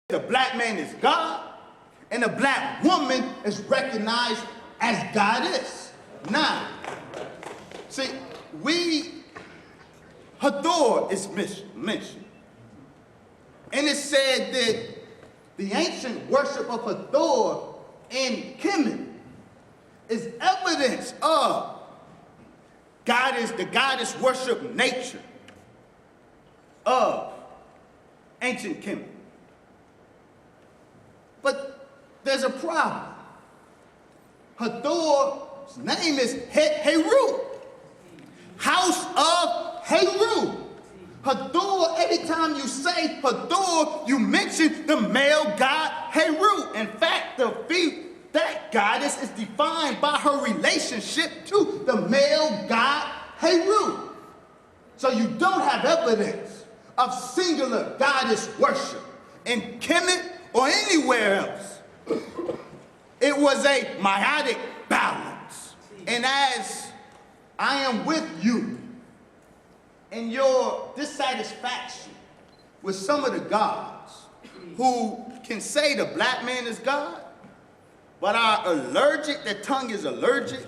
the black man is God, and the black woman is recognized as goddess. Now, see, Hathor is mentioned. And it said that the ancient worship of Hathor in Kemet is evidence of the goddess worship nature of ancient Kemet. But there's a problem. Hathor's name is Heru, house of Heru. Hathor, every time you say Hathor, you mention the male god Heru. In fact, that goddess is defined by her relationship to the male god Heru. So you don't have evidence of singular goddess worship in Kemet or anywhere else. It was a meiotic balance. And as I am with you in your dissatisfaction with some of the gods who can say the black man is God, but are allergic, their tongue is allergic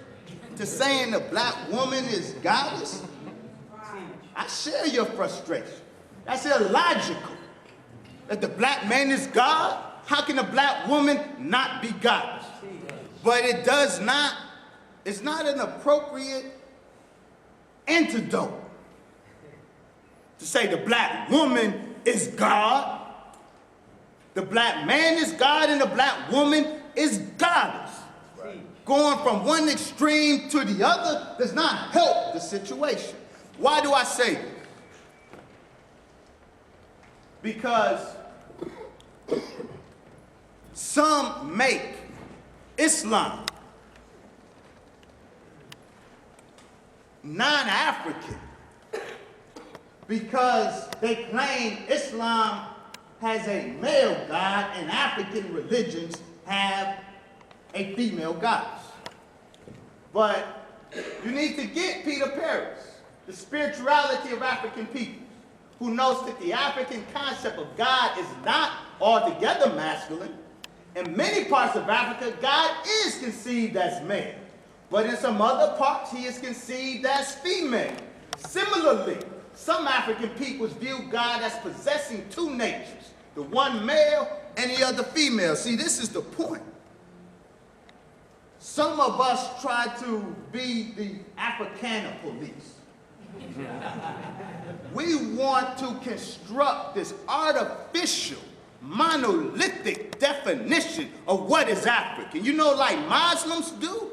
to saying the black woman is goddess, I share your frustration. That's illogical. That the black man is God, how can a black woman not be goddess? But it's not an appropriate antidote to say the black woman is God, the black man is God, and the black woman is goddess. Right. Going from one extreme to the other does not help the situation. Why do I say this? Because some make Islam non-African because they claim Islam has a male god and African religions have a female goddess. But you need to get Peter Paris, the spirituality of African people, who knows that the African concept of God is not altogether masculine. In many parts of Africa, God is conceived as male, but in some other parts, he is conceived as female. Similarly, some African peoples view God as possessing two natures, the one male and the other female. See, this is the point. Some of us try to be the Afrikaner police. We want to construct this artificial, monolithic definition of what is African. You know, like Muslims do?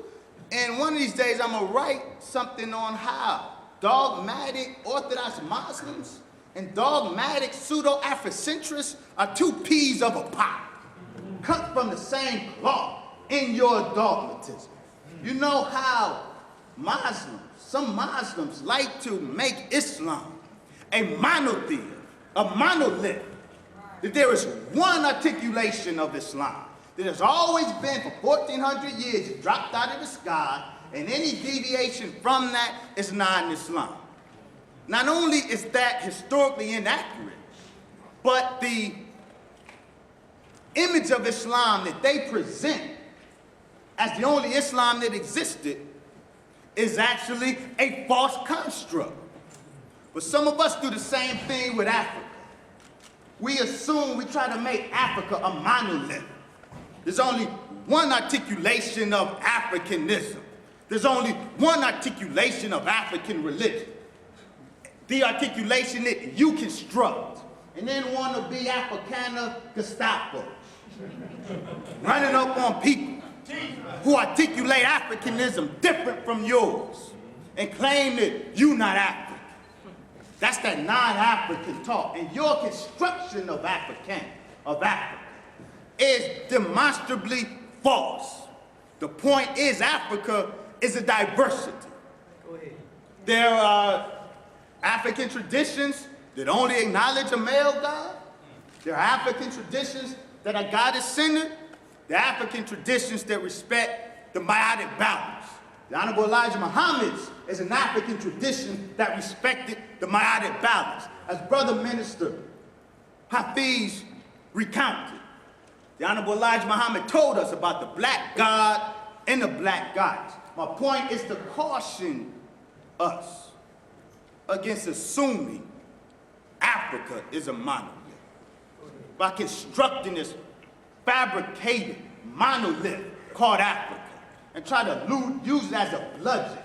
And one of these days I'm gonna write something on how dogmatic Orthodox Muslims and dogmatic pseudo-Afrocentrists are two peas of a pod, cut from the same cloth in your dogmatism. You know how some Muslims like to make Islam a monotheism, a monolith, that there is one articulation of Islam that has always been for 1,400 years, it dropped out of the sky, and any deviation from that is non-Islam. Not only is that historically inaccurate, but the image of Islam that they present as the only Islam that existed is actually a false construct. But some of us do the same thing with Africa. We try to make Africa a monolith. There's only one articulation of Africanism. There's only one articulation of African religion. The articulation that you construct, and then want to be Afrikaner Gestapo, running up on people who articulate Africanism different from yours and claim that you're not African. That's that non-African talk. And your construction of Africa is demonstrably false. The point is Africa is a diversity. Go ahead. There are African traditions that only acknowledge a male god. There are African traditions that are goddess-centered. There are African traditions that respect the meiotic balance. The Honorable Elijah Muhammad is an African tradition that respected the meiotic balance. As Brother Minister Hafiz recounted, The Honorable Elijah Muhammad told us about the black God and the black goddess. My point is to caution us against assuming Africa is a monolith by constructing this fabricated monolith called Africa and try to use it as a bludgeon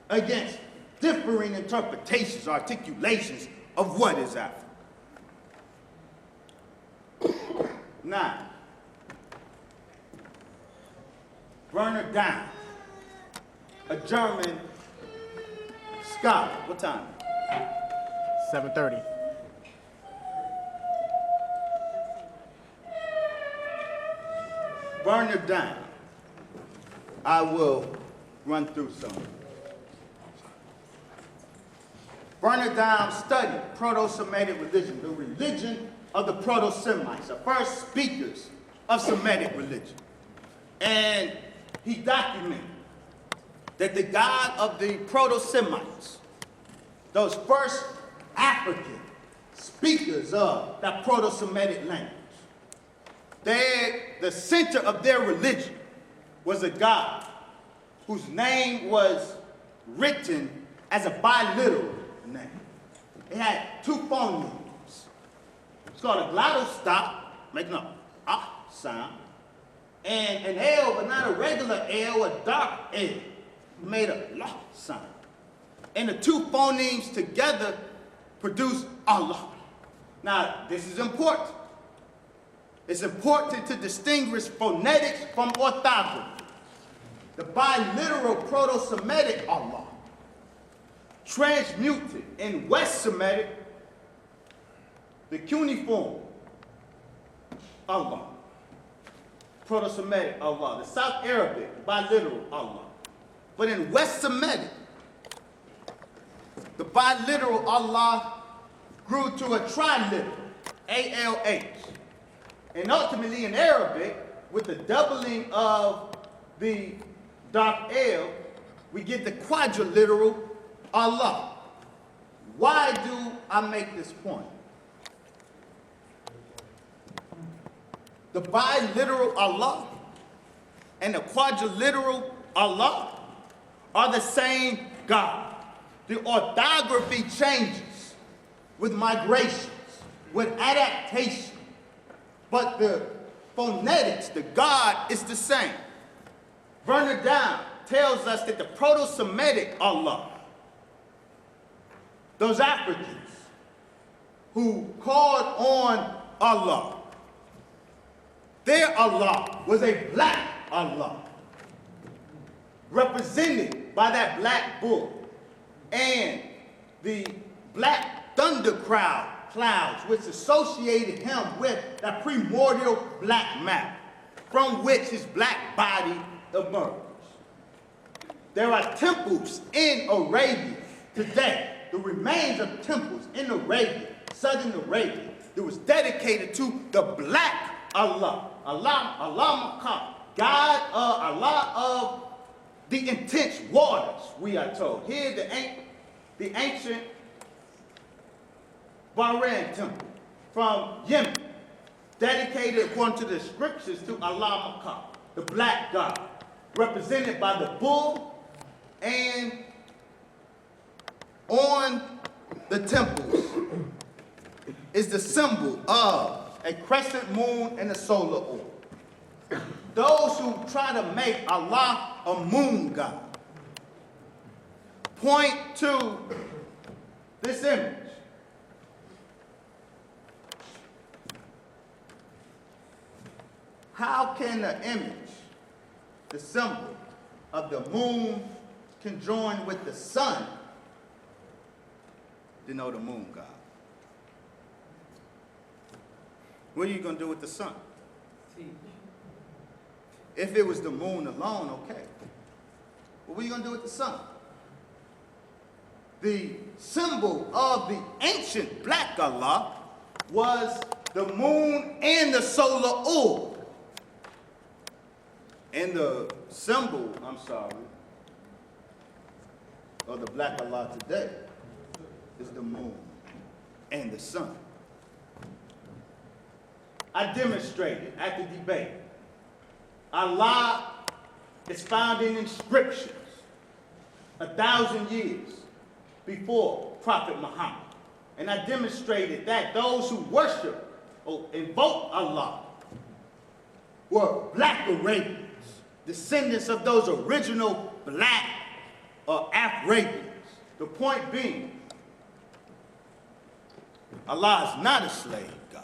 against differing interpretations, articulations of what is Africa. Now, Bernard Down, a German scholar. What time? 7:30. Bernard Down. I will run through some. Bernard Down studied Proto-Semitic religion, the religion of the Proto-Semites, the first speakers of Semitic religion. And he documented that the God of the Proto-Semites, those first African speakers of that Proto-Semitic language, the center of their religion was a God whose name was written as a biliteral name. It had two phonemes. It's called a glottal stop, making a ah sound, and an L, but not a regular L, a dark L, made a la sound. And the two phonemes together produce Allah. Now, this is important. It's important to distinguish phonetics from orthography. The biliteral Proto-Semitic Allah, transmuted in West Semitic, the cuneiform Allah, Proto-Semitic Allah, the South Arabic biliteral Allah. But in West Semitic, the biliteral Allah grew to a triliteral, ALH. And ultimately in Arabic, with the doubling of the dark L, we get the quadriliteral Allah. Why do I make this point? The biliteral Allah and the quadriliteral Allah are the same God. The orthography changes with migrations, with adaptation, but the phonetics, the God, is the same. Bernard Down tells us that the Proto-Semitic Allah, those Africans who called on Allah, their Allah was a black Allah, represented by that black bull and the black thunder clouds, which associated him with that primordial black matter, from which his black body emerged. There are temples in Arabia today, the remains of temples in Arabia, southern Arabia, that was dedicated to the black Allah, Allah Makam, God, Allah of the intense waters, we are told. Here, the ancient Bahrain temple from Yemen, dedicated according to the scriptures to Allah Makam, the black God, represented by the bull, and on the temples is the symbol of a crescent moon and a solar orb. Those who try to make Allah a moon god point to this image. How can the image, the symbol of the moon conjoined with the sun, denote a moon god? What are you going to do with the sun? If it was the moon alone, okay. But what are you going to do with the sun? The symbol of the ancient black Allah was the moon and the solar orb. And the symbol, of the black Allah today is the moon and the sun. I demonstrated at the debate. Allah is found in inscriptions 1,000 years before Prophet Muhammad. And I demonstrated that those who worship or invoke Allah were black Arabians, descendants of those original black Arabians. The point being, Allah is not a slave God.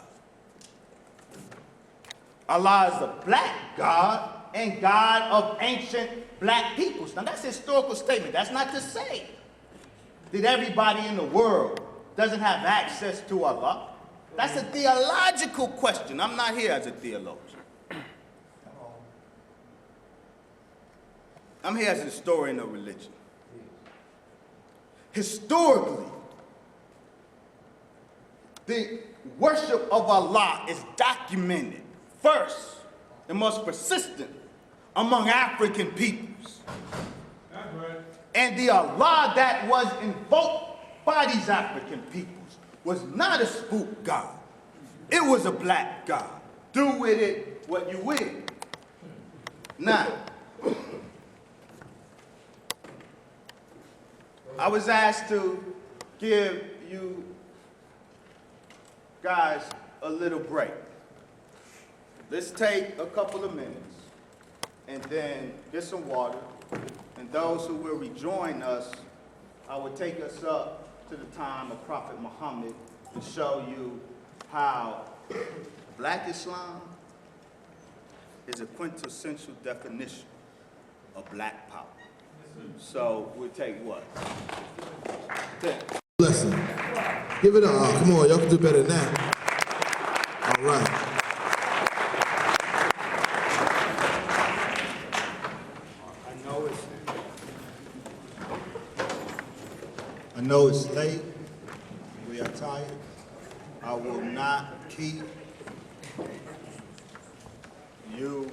Allah is a black God and God of ancient black peoples. Now that's a historical statement. That's not to say that everybody in the world doesn't have access to Allah. That's a theological question. I'm not here as a theologian. I'm here as a historian of religion. Historically, the worship of Allah is documented first and most persistent among African peoples. That's right. And the Allah that was invoked by these African peoples was not a spook God. It was a black God. Do with it what you will. Now, I was asked to give you guys a little break. Let's take a couple of minutes and then get some water. And those who will rejoin us, I will take us up to the time of Prophet Muhammad to show you how black Islam is a quintessential definition of black power. So we'll take what? 10. Blessing. Give it up. Come on, y'all can do better than that. All right. I know it's late. We are tired. I will not keep you.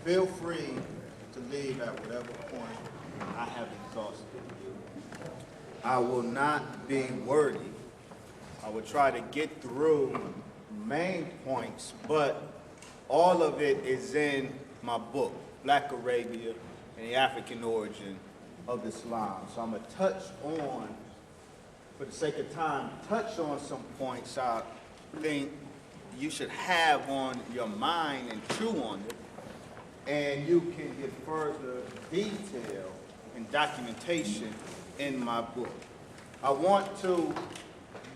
Feel free to leave at whatever point I have exhausted you. I will not be wordy. I will try to get through main points, but all of it is in my book, Black Arabia and the African Origin of Islam. So I'm going to touch on, for the sake of time, touch on some points I think you should have on your mind and chew on it. And you can get further detail and documentation in my book. I want to,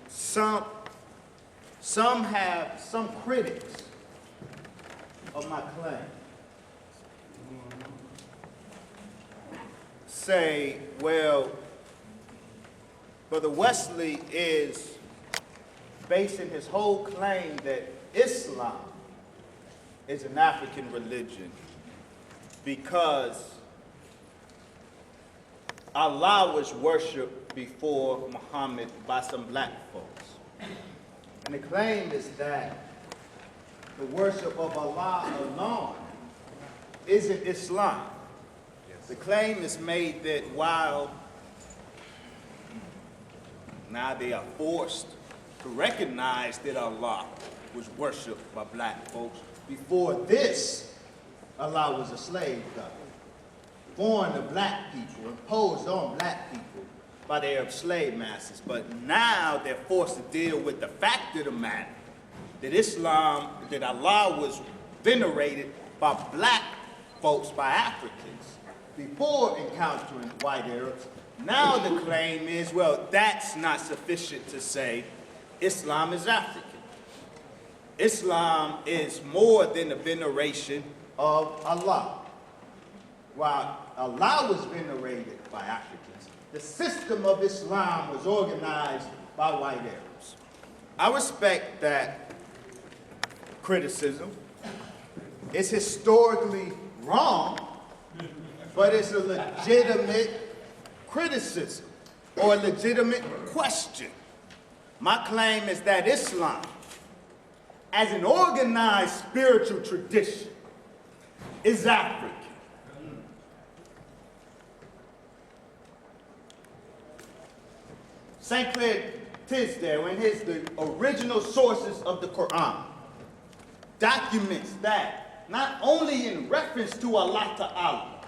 some critics of my claim say, well, Brother Wesley is basing his whole claim that Islam is an African religion because Allah was worshipped before Muhammad by some black folks. And the claim is that the worship of Allah alone isn't Islam. The claim is made that while now they are forced to recognize that Allah was worshipped by black folks, before this, Allah was a slave god, foreign to black people, imposed on black people by their slave masters. But now they're forced to deal with the fact of the matter that Islam, that Allah was venerated by black folks, by Africans, before encountering white Arabs. Now the claim is, well, that's not sufficient to say Islam is African. Islam is more than a veneration of Allah. While Allah was venerated by Africans, the system of Islam was organized by white Arabs. I respect that criticism. It's historically wrong, but it's a legitimate criticism or a legitimate question. My claim is that Islam, as an organized spiritual tradition, is African. St. Clair Tisdale, in the original sources of the Quran, documents that not only in reference to Allah Ta'ala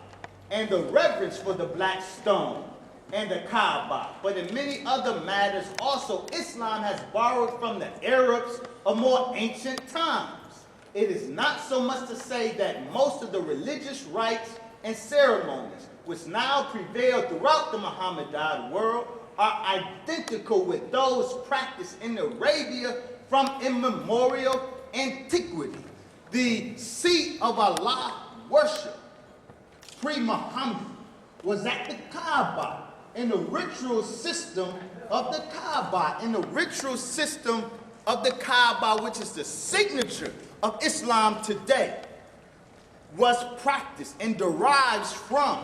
and the reverence for the black stone and the Kaaba, but in many other matters also, Islam has borrowed from the Arabs of more ancient times. It is not so much to say that most of the religious rites and ceremonies which now prevail throughout the Mohammedan world are identical with those practiced in Arabia from immemorial antiquity. The seat of Allah worship pre-Muhammad was at the Kaaba, in the ritual system of the Kaaba, which is the signature of Islam today, was practiced and derives from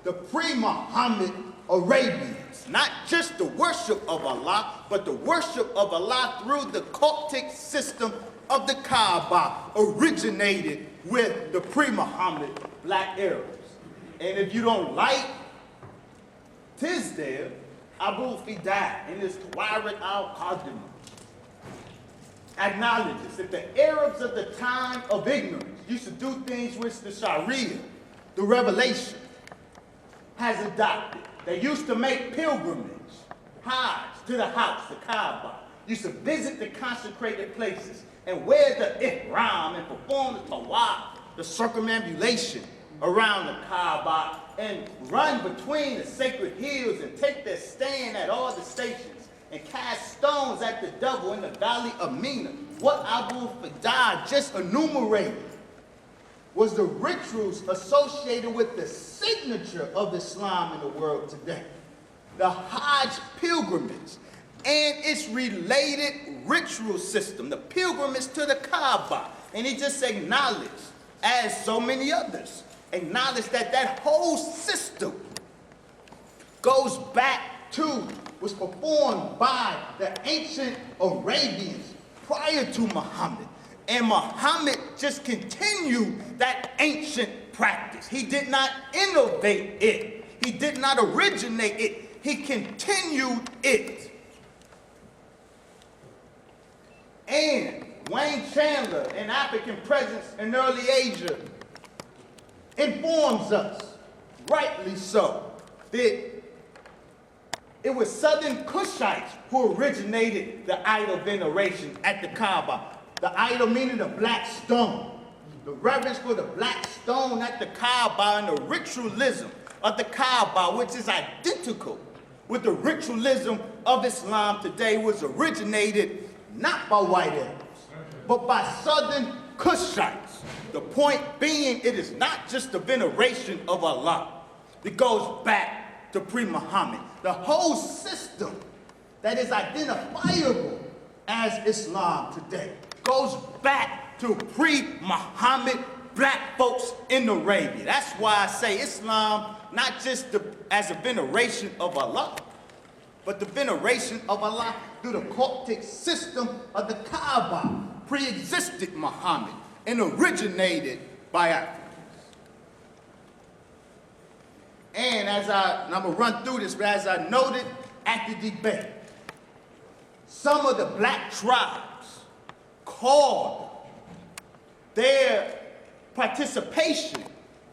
the pre-Muhammad Arabians. Not just the worship of Allah, but the worship of Allah through the cultic system of the Kaaba originated with the pre-Muhammad black Arabs. And if you don't like Tisdale, Abu Fida in his Tawarik al-Qadimah acknowledges that the Arabs of the time of ignorance used to do things which the Sharia, the revelation, has adopted. They used to make pilgrimage, Hajj, to the house, the Kaaba. Used to visit the consecrated places and wear the ihram and perform the tawaf, the circumambulation around the Kaaba, and run between the sacred hills and take their stand at all the stations and cast stones at the devil in the valley of Mina. What Abu Fida just enumerated was the rituals associated with the signature of Islam in the world today. The Hajj pilgrimage and its related ritual system, the pilgrimage to the Kaaba. And he just acknowledged, as so many others, acknowledged that that whole system goes back to, was performed by the ancient Arabians prior to Muhammad. And Muhammad just continued that ancient practice. He did not innovate it. He did not originate it. He continued it. And Wayne Chandler, an African presence in early Asia, informs us, rightly so, that it was Southern Cushites who originated the idol veneration at the Kaaba. The idol meaning the black stone. The reverence for the black stone at the Kaaba and the ritualism of the Kaaba, which is identical with the ritualism of Islam today, was originated not by white Arabs, but by Southern Cushites. The point being, it is not just the veneration of Allah. It goes back to pre-Muhammad. The whole system that is identifiable as Islam today goes back to pre-Muhammad black folks in Arabia. That's why I say Islam, not just as a veneration of Allah, but the veneration of Allah through the cultic system of the Kaaba, pre-existed Muhammad and originated by Africans. And I'm gonna run through this, but as I noted at the debate, some of the black tribes called their participation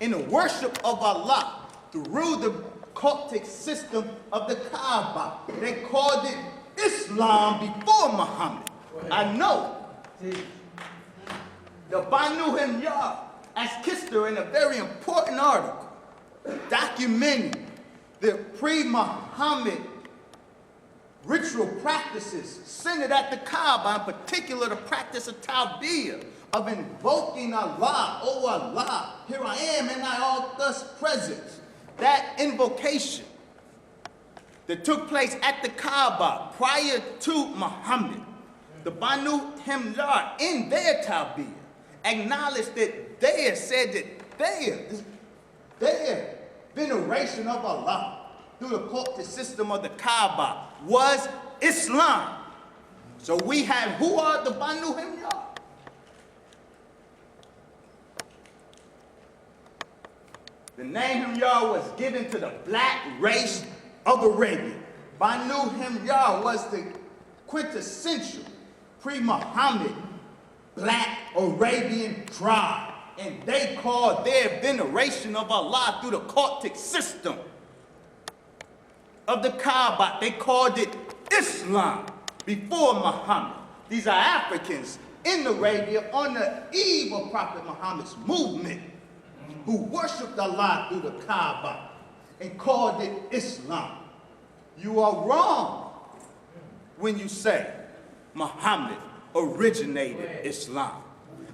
in the worship of Allah through the cultic system of the Kaaba, they called it Islam before Muhammad. I know the Banu Himyar asked Kister in a very important article documenting the pre-Muhammad ritual practices centered at the Kaaba, in particular the practice of Talbiyah, of invoking Allah, oh Allah, here I am and I all thus present. That invocation that took place at the Kaaba prior to Muhammad, the Banu Himyar in their Talbiyah acknowledged that they said that their veneration of Allah through the cultic system of the Kaaba was Islam. So we have, who are the Banu Himyar? The name Himyar was given to the black race of Arabia. Banu Himyar was the quintessential pre-Muhammad black Arabian tribe, and they called their veneration of Allah through the cultic system of the Kaaba. They called it Islam before Muhammad. These are Africans in Arabia on the eve of Prophet Muhammad's movement who worshiped Allah through the Kaaba and called it Islam. You are wrong when you say Muhammad originated Islam.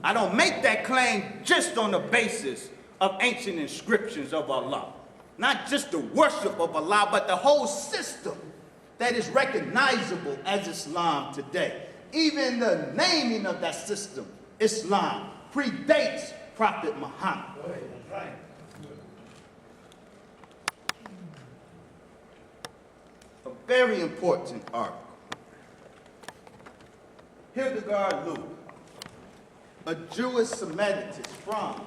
I don't make that claim just on the basis of ancient inscriptions of Allah. Not just the worship of Allah, but the whole system that is recognizable as Islam today. Even the naming of that system, Islam, predates Prophet Muhammad. A very important article. Hildegard Luke, a Jewish Semitist from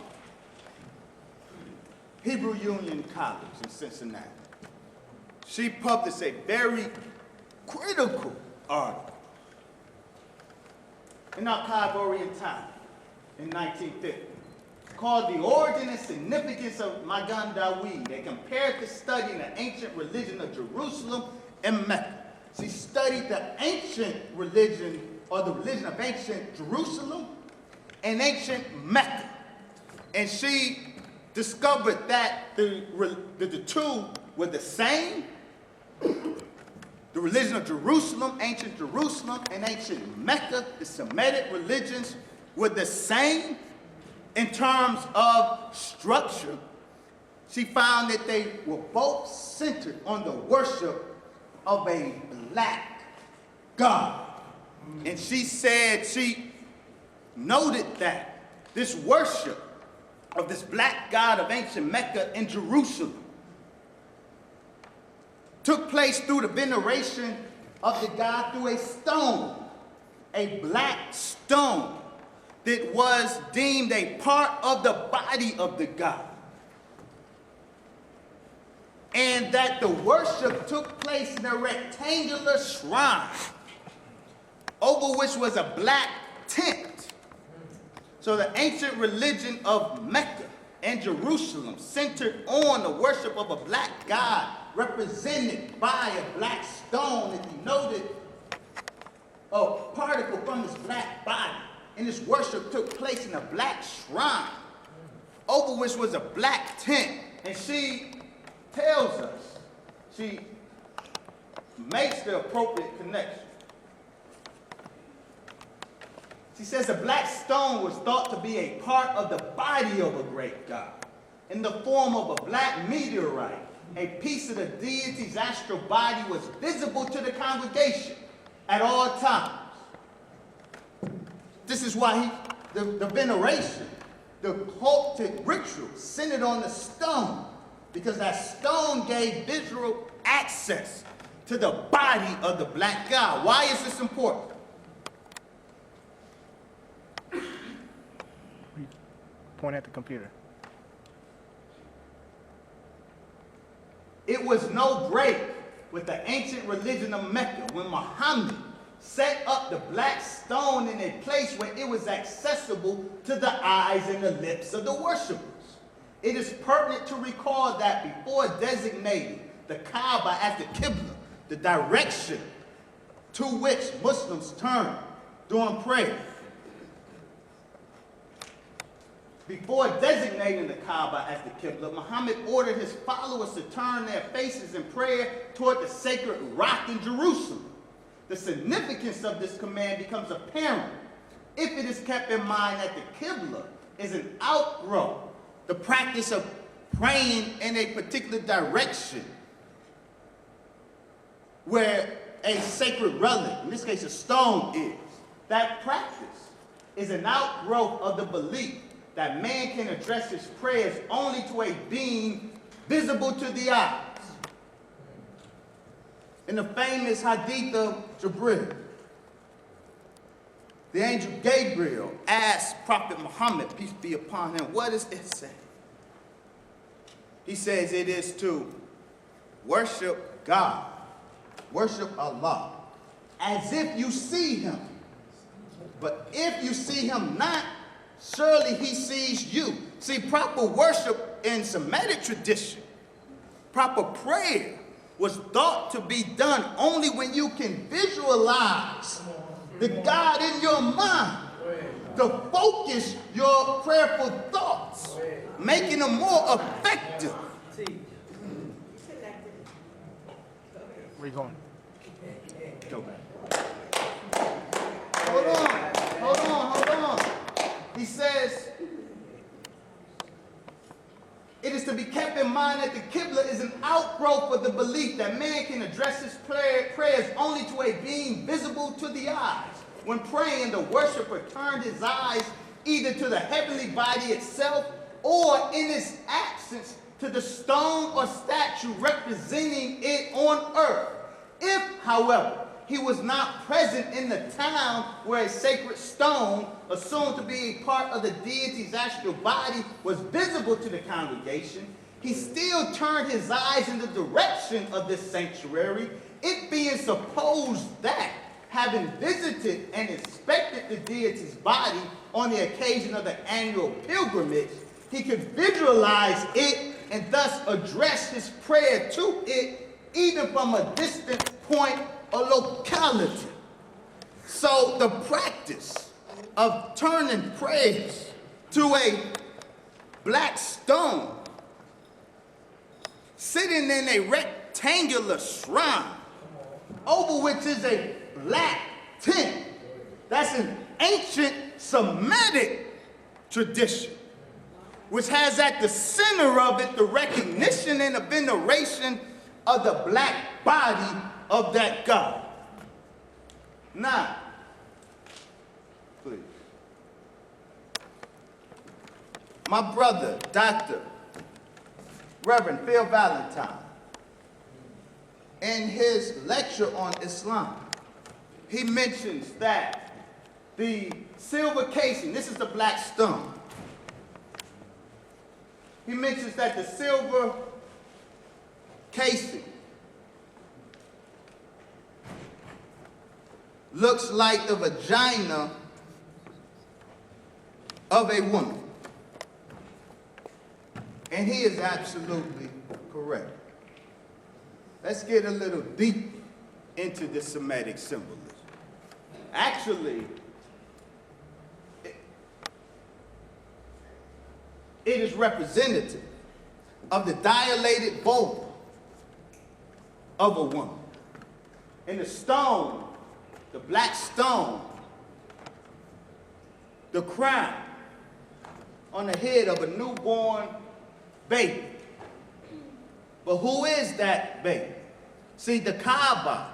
Hebrew Union College in Cincinnati. She published a very critical article in Archive Oriental in 1950 called The Origin and Significance of Magan Dawood, a comparative study in the ancient religion of Jerusalem and Mecca. She studied the ancient religion, or the religion of ancient Jerusalem and ancient Mecca. And she discovered that the two were the same. The religion of Jerusalem, ancient Jerusalem, and ancient Mecca, the Semitic religions, were the same in terms of structure. She found that they were both centered on the worship of a black God. And she said, she noted that this worship of this black God of ancient Mecca and Jerusalem took place through the veneration of the God through a stone, a black stone that was deemed a part of the body of the God. And that the worship took place in a rectangular shrine over which was a black tent. So the ancient religion of Mecca and Jerusalem centered on the worship of a black God represented by a black stone that denoted a particle from his black body. And this worship took place in a black shrine over which was a black tent. And she tells us, she makes the appropriate connection. She says the black stone was thought to be a part of the body of a great God in the form of a black meteorite. A piece of the deity's astral body was visible to the congregation at all times. This is why the veneration, the cultic ritual centered on the stone, because that stone gave visual access to the body of the black God. Why is this important? Point at the computer. It was no break with the ancient religion of Mecca when Muhammad set up the black stone in a place where it was accessible to the eyes and the lips of the worshipers. It is pertinent to recall that before designating the Kaaba as the Qibla, the direction to which Muslims turn during prayer, before designating the Kaaba as the Qibla, Muhammad ordered his followers to turn their faces in prayer toward the sacred rock in Jerusalem. The significance of this command becomes apparent if it is kept in mind that the Qibla is an outgrowth, the practice of praying in a particular direction where a sacred relic, in this case a stone, is. That practice is an outgrowth of the belief that man can address his prayers only to a being visible to the eyes. In the famous Hadith of Jibril, the angel Gabriel asked Prophet Muhammad, peace be upon him, what does it say? He says it is to worship God, worship Allah, as if you see him, But if you see him not, surely he sees you. See, proper worship in Semitic tradition, proper prayer was thought to be done only when you can visualize the God in your mind to focus your prayerful thoughts, making them more effective. Where you going? Go back. Hold on. He says, it is to be kept in mind that the Qibla is an outgrowth of the belief that man can address his prayers only to a being visible to the eyes. When praying, the worshiper turned his eyes either to the heavenly body itself or, in its absence, to the stone or statue representing it on earth. If, however, he was not present in the town where a sacred stone, assumed to be a part of the deity's astral body, was visible to the congregation, he still turned his eyes in the direction of this sanctuary, it being supposed that, having visited and inspected the deity's body on the occasion of the annual pilgrimage, he could visualize it and thus address his prayer to it, even from a distant point or locality. So the practice of turning prayers to a black stone, sitting in a rectangular shrine, over which is a black tent, that's an ancient Semitic tradition, which has at the center of it the recognition and the veneration of the black body of that God. Now, please. My brother, Dr. Reverend Phil Valentine, in his lecture on Islam, he mentions that the silver casing, this is the black stone, he mentions that the silver casing looks like the vagina of a woman. And he is absolutely correct. Let's get a little deep into the Semitic symbolism. Actually, it is representative of the dilated vulva of a woman. And the stone, the black stone, the crown on the head of a newborn baby. But who is that baby? See, the Kaaba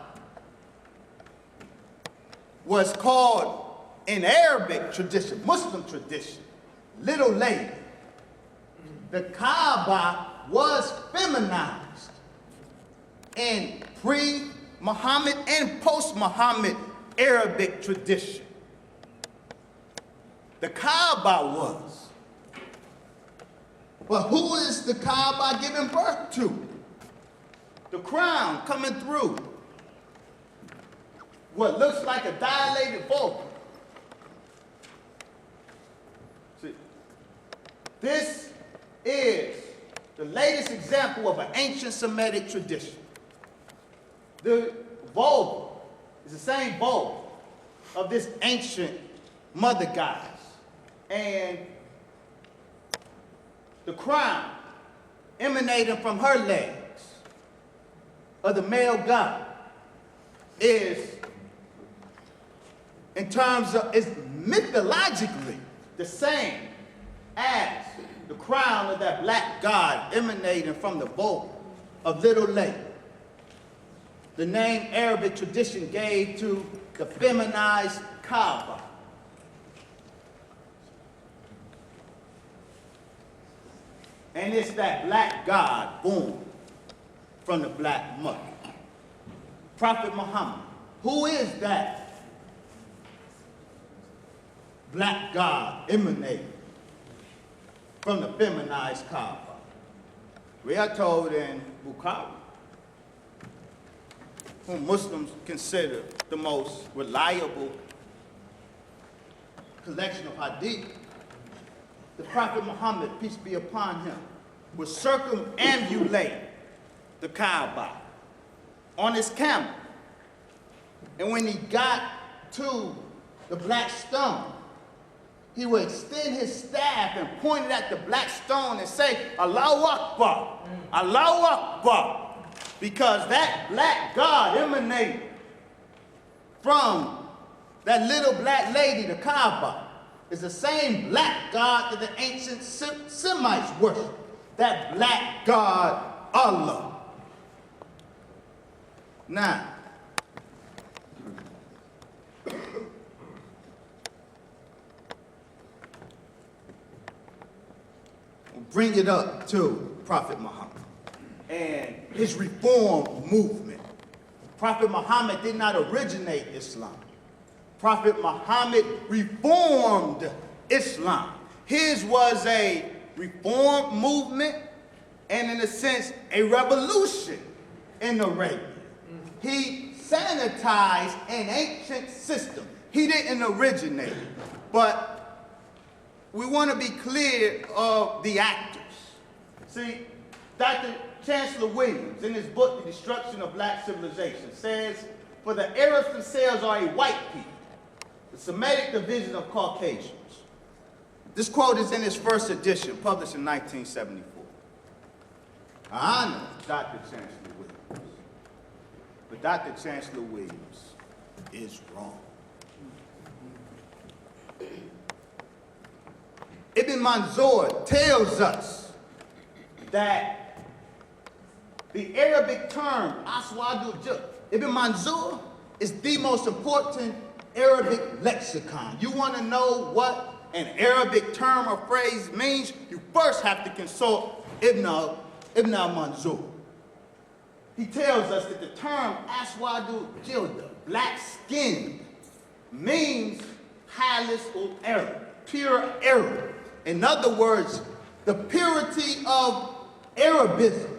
was called, in Arabic tradition, Muslim tradition, little lady. The Kaaba was feminized in pre-Muhammad and post-Muhammad Arabic tradition. The Kaaba was. But who is the Kaaba giving birth to? The crown coming through what looks like a dilated vulva. See, this is the latest example of an ancient Semitic tradition. The vulva is the same vulva of this ancient mother goddess. And the crown emanating from her legs of the male god is, in terms of, is mythologically the same as the crown of that black god emanating from the vulva of little lady. The name Arabic tradition gave to the feminized Kaaba. And it's that black God born from the black mother. Prophet Muhammad. Who is that black God emanating from the feminized Kaaba? We are told in Bukhari, whom Muslims consider the most reliable collection of hadith, the Prophet Muhammad, peace be upon him, would circumambulate the Kaaba on his camel. And when he got to the black stone, he would extend his staff and point it at the black stone and say, Allahu Akbar, Allahu Akbar, because that black god emanated from that little black lady, the Kaaba, is the same black god that the ancient Semites worshiped, that black god Allah. Now, we'll bring it up to Prophet Muhammad and his reform movement. Prophet Muhammad did not originate Islam. Prophet Muhammad reformed Islam. His was a reform movement and, in a sense, a revolution in Arabia. He sanitized an ancient system. He didn't originate it, but we want to be clear of the actors. See, Dr. Chancellor Williams, in his book, The Destruction of Black Civilization, says, for the Arabs themselves are a white people, the Semitic division of Caucasians. This quote is in his first edition, published in 1974. I know Dr. Chancellor Williams, but Dr. Chancellor Williams is wrong. Ibn Manzur tells us that the Arabic term, Aswadul Jud, Ibn Manzur is the most important Arabic lexicon. You want to know what an Arabic term or phrase means, you first have to consult Ibn Manzur. He tells us that the term Aswadul Jilda, black skin, means halis ul Arab, pure Arab. In other words, the purity of Arabism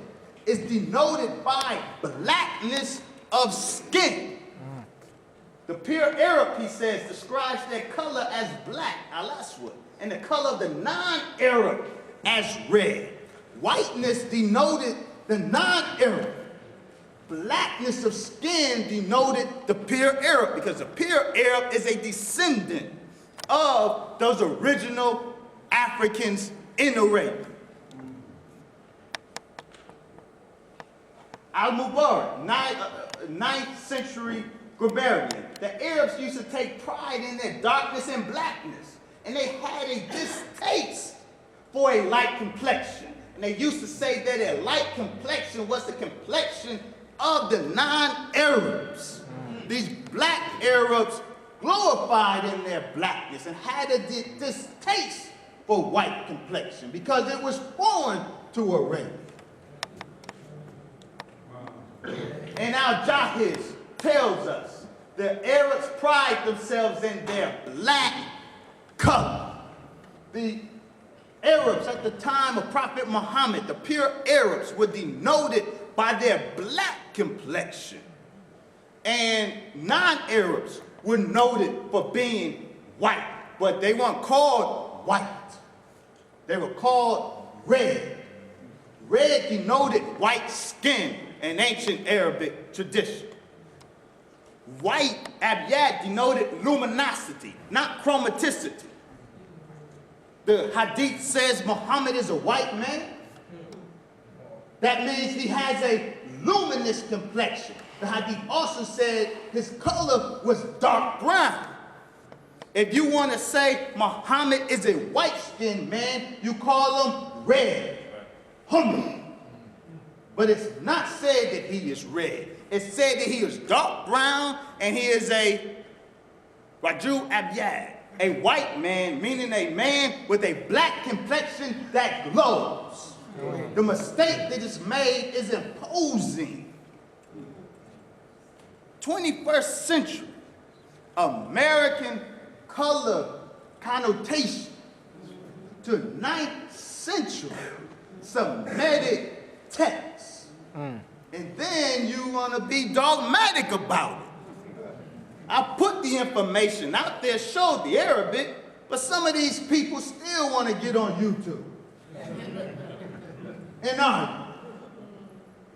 is denoted by blackness of skin. The pure Arab, he says, describes their color as black, al-aswad, and the color of the non-Arab as red. Whiteness denoted the non-Arab. Blackness of skin denoted the pure Arab, because the pure Arab is a descendant of those original Africans in Arabia. Al-Mubarak, 9th century Grammarian. The Arabs used to take pride in their darkness and blackness, and they had a distaste for a light complexion. And they used to say that a light complexion was the complexion of the non-Arabs. These black Arabs glorified in their blackness and had a distaste for white complexion because it was foreign to Arabia. And Al-Jahiz tells us the Arabs pride themselves in their black color. The Arabs at the time of Prophet Muhammad, the pure Arabs, were denoted by their black complexion. And non-Arabs were noted for being white, but they weren't called white. They were called red. Red denoted white skin in ancient Arabic tradition. White, abyad, denoted luminosity, not chromaticity. The hadith says Muhammad is a white man. That means he has a luminous complexion. The hadith also said his color was dark brown. If you want to say Muhammad is a white-skinned man, you call him red, humble. But it's not said that he is red. It's said that he is dark brown and he is a Raju Abyad, a white man, meaning a man with a black complexion that glows. The mistake that is made is imposing 21st century American color connotation to 9th century Semitic texts. And then you want to be dogmatic about it. I put the information out there, showed the Arabic, But some of these people still want to get on YouTube and argue,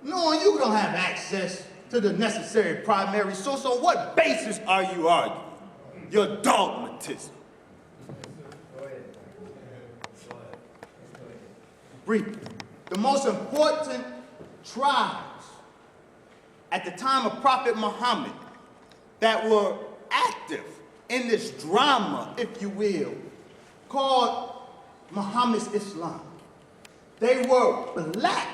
knowing you don't have access to the necessary primary source. On what basis are you arguing? Your dogmatism. Briefly, the most important tribes at the time of Prophet Muhammad that were active in this drama, if you will, called Muhammad's Islam. They were black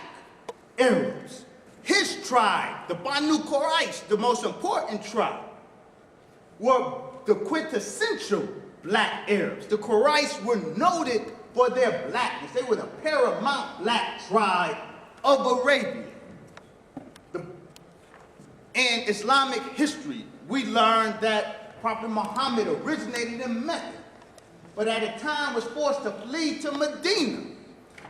Arabs. His tribe, the Banu Quraysh, the most important tribe, were the quintessential black Arabs. The Quraysh were noted for their blackness. They were the paramount black tribe of Arabia. In Islamic history, we learned that Prophet Muhammad originated in Mecca, but at a time was forced to flee to Medina.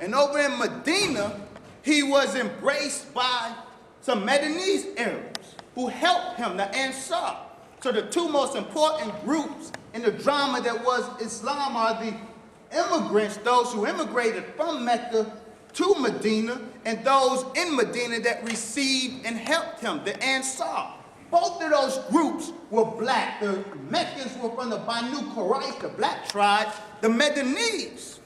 And over in Medina, he was embraced by some Medinese Arabs who helped him, the Ansar. So the two most important groups in the drama that was Islam are the immigrants, those who immigrated from Mecca to Medina, and those in Medina that received and helped him, the Ansar. Both of those groups were black. The Meccans were from the Banu Quraysh, the black tribe. The Medinese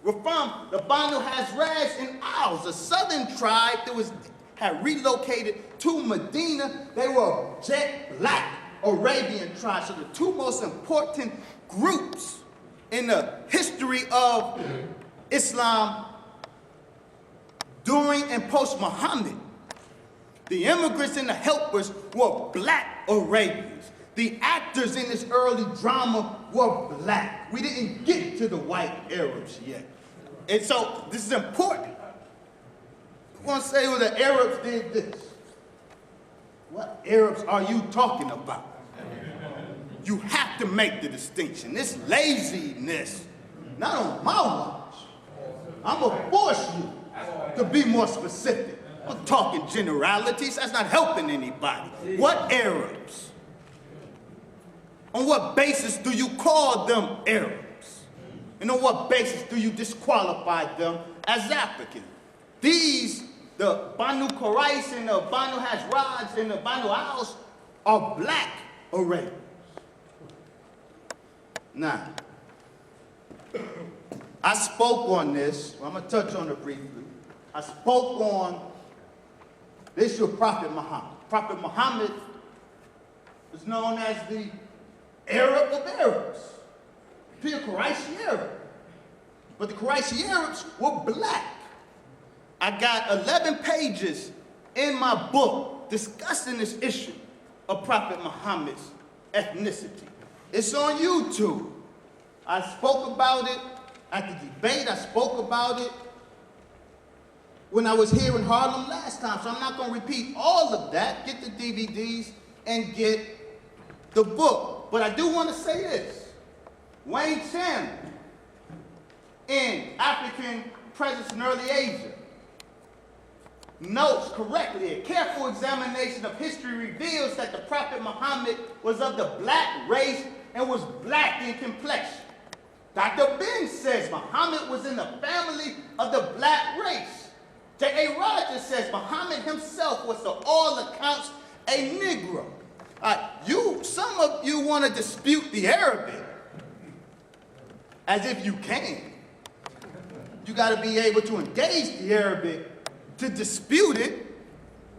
were from the Banu Hazraj and Aus, a southern tribe that had relocated to Medina. They were jet black Arabian tribes. So the two most important groups in the history of Islam during and post-Muhammad, the immigrants and the helpers were black Arabians. The actors in this early drama were black. We didn't get to the white Arabs yet. And so this is important. I want to say, well, the Arabs did this. What Arabs are you talking about? You have to make the distinction. This laziness, not on my watch. I'm going to force you to be more specific. I'm talking generalities. That's not helping anybody. What Arabs? On what basis do you call them Arabs? And on what basis do you disqualify them as African? These, the Banu Quraysh and the Banu Hazraj and the Banu Aus, are black Arabians. Now, I spoke on this. Well, I'm going to touch on it briefly. I spoke on this your Prophet Muhammad. Prophet Muhammad was known as the Arab of Arabs. The Qurayshi Arab. But the Qurayshi Arabs were black. I got 11 pages in my book discussing this issue of Prophet Muhammad's ethnicity. It's on YouTube. I spoke about it at the debate. I spoke about it when I was here in Harlem last time, so I'm not going to repeat all of that. Get the DVDs and get the book. But I do want to say this. Wayne Chen, in African Presence in Early Asia, notes correctly, a careful examination of history reveals that the Prophet Muhammad was of the black race and was black in complexion. Dr. Ben says Muhammad was in the family of the black race. J.A. Rogers says Muhammad himself was, to all accounts, a Negro. Some of you want to dispute the Arabic as if you can. You got to be able to engage the Arabic to dispute it,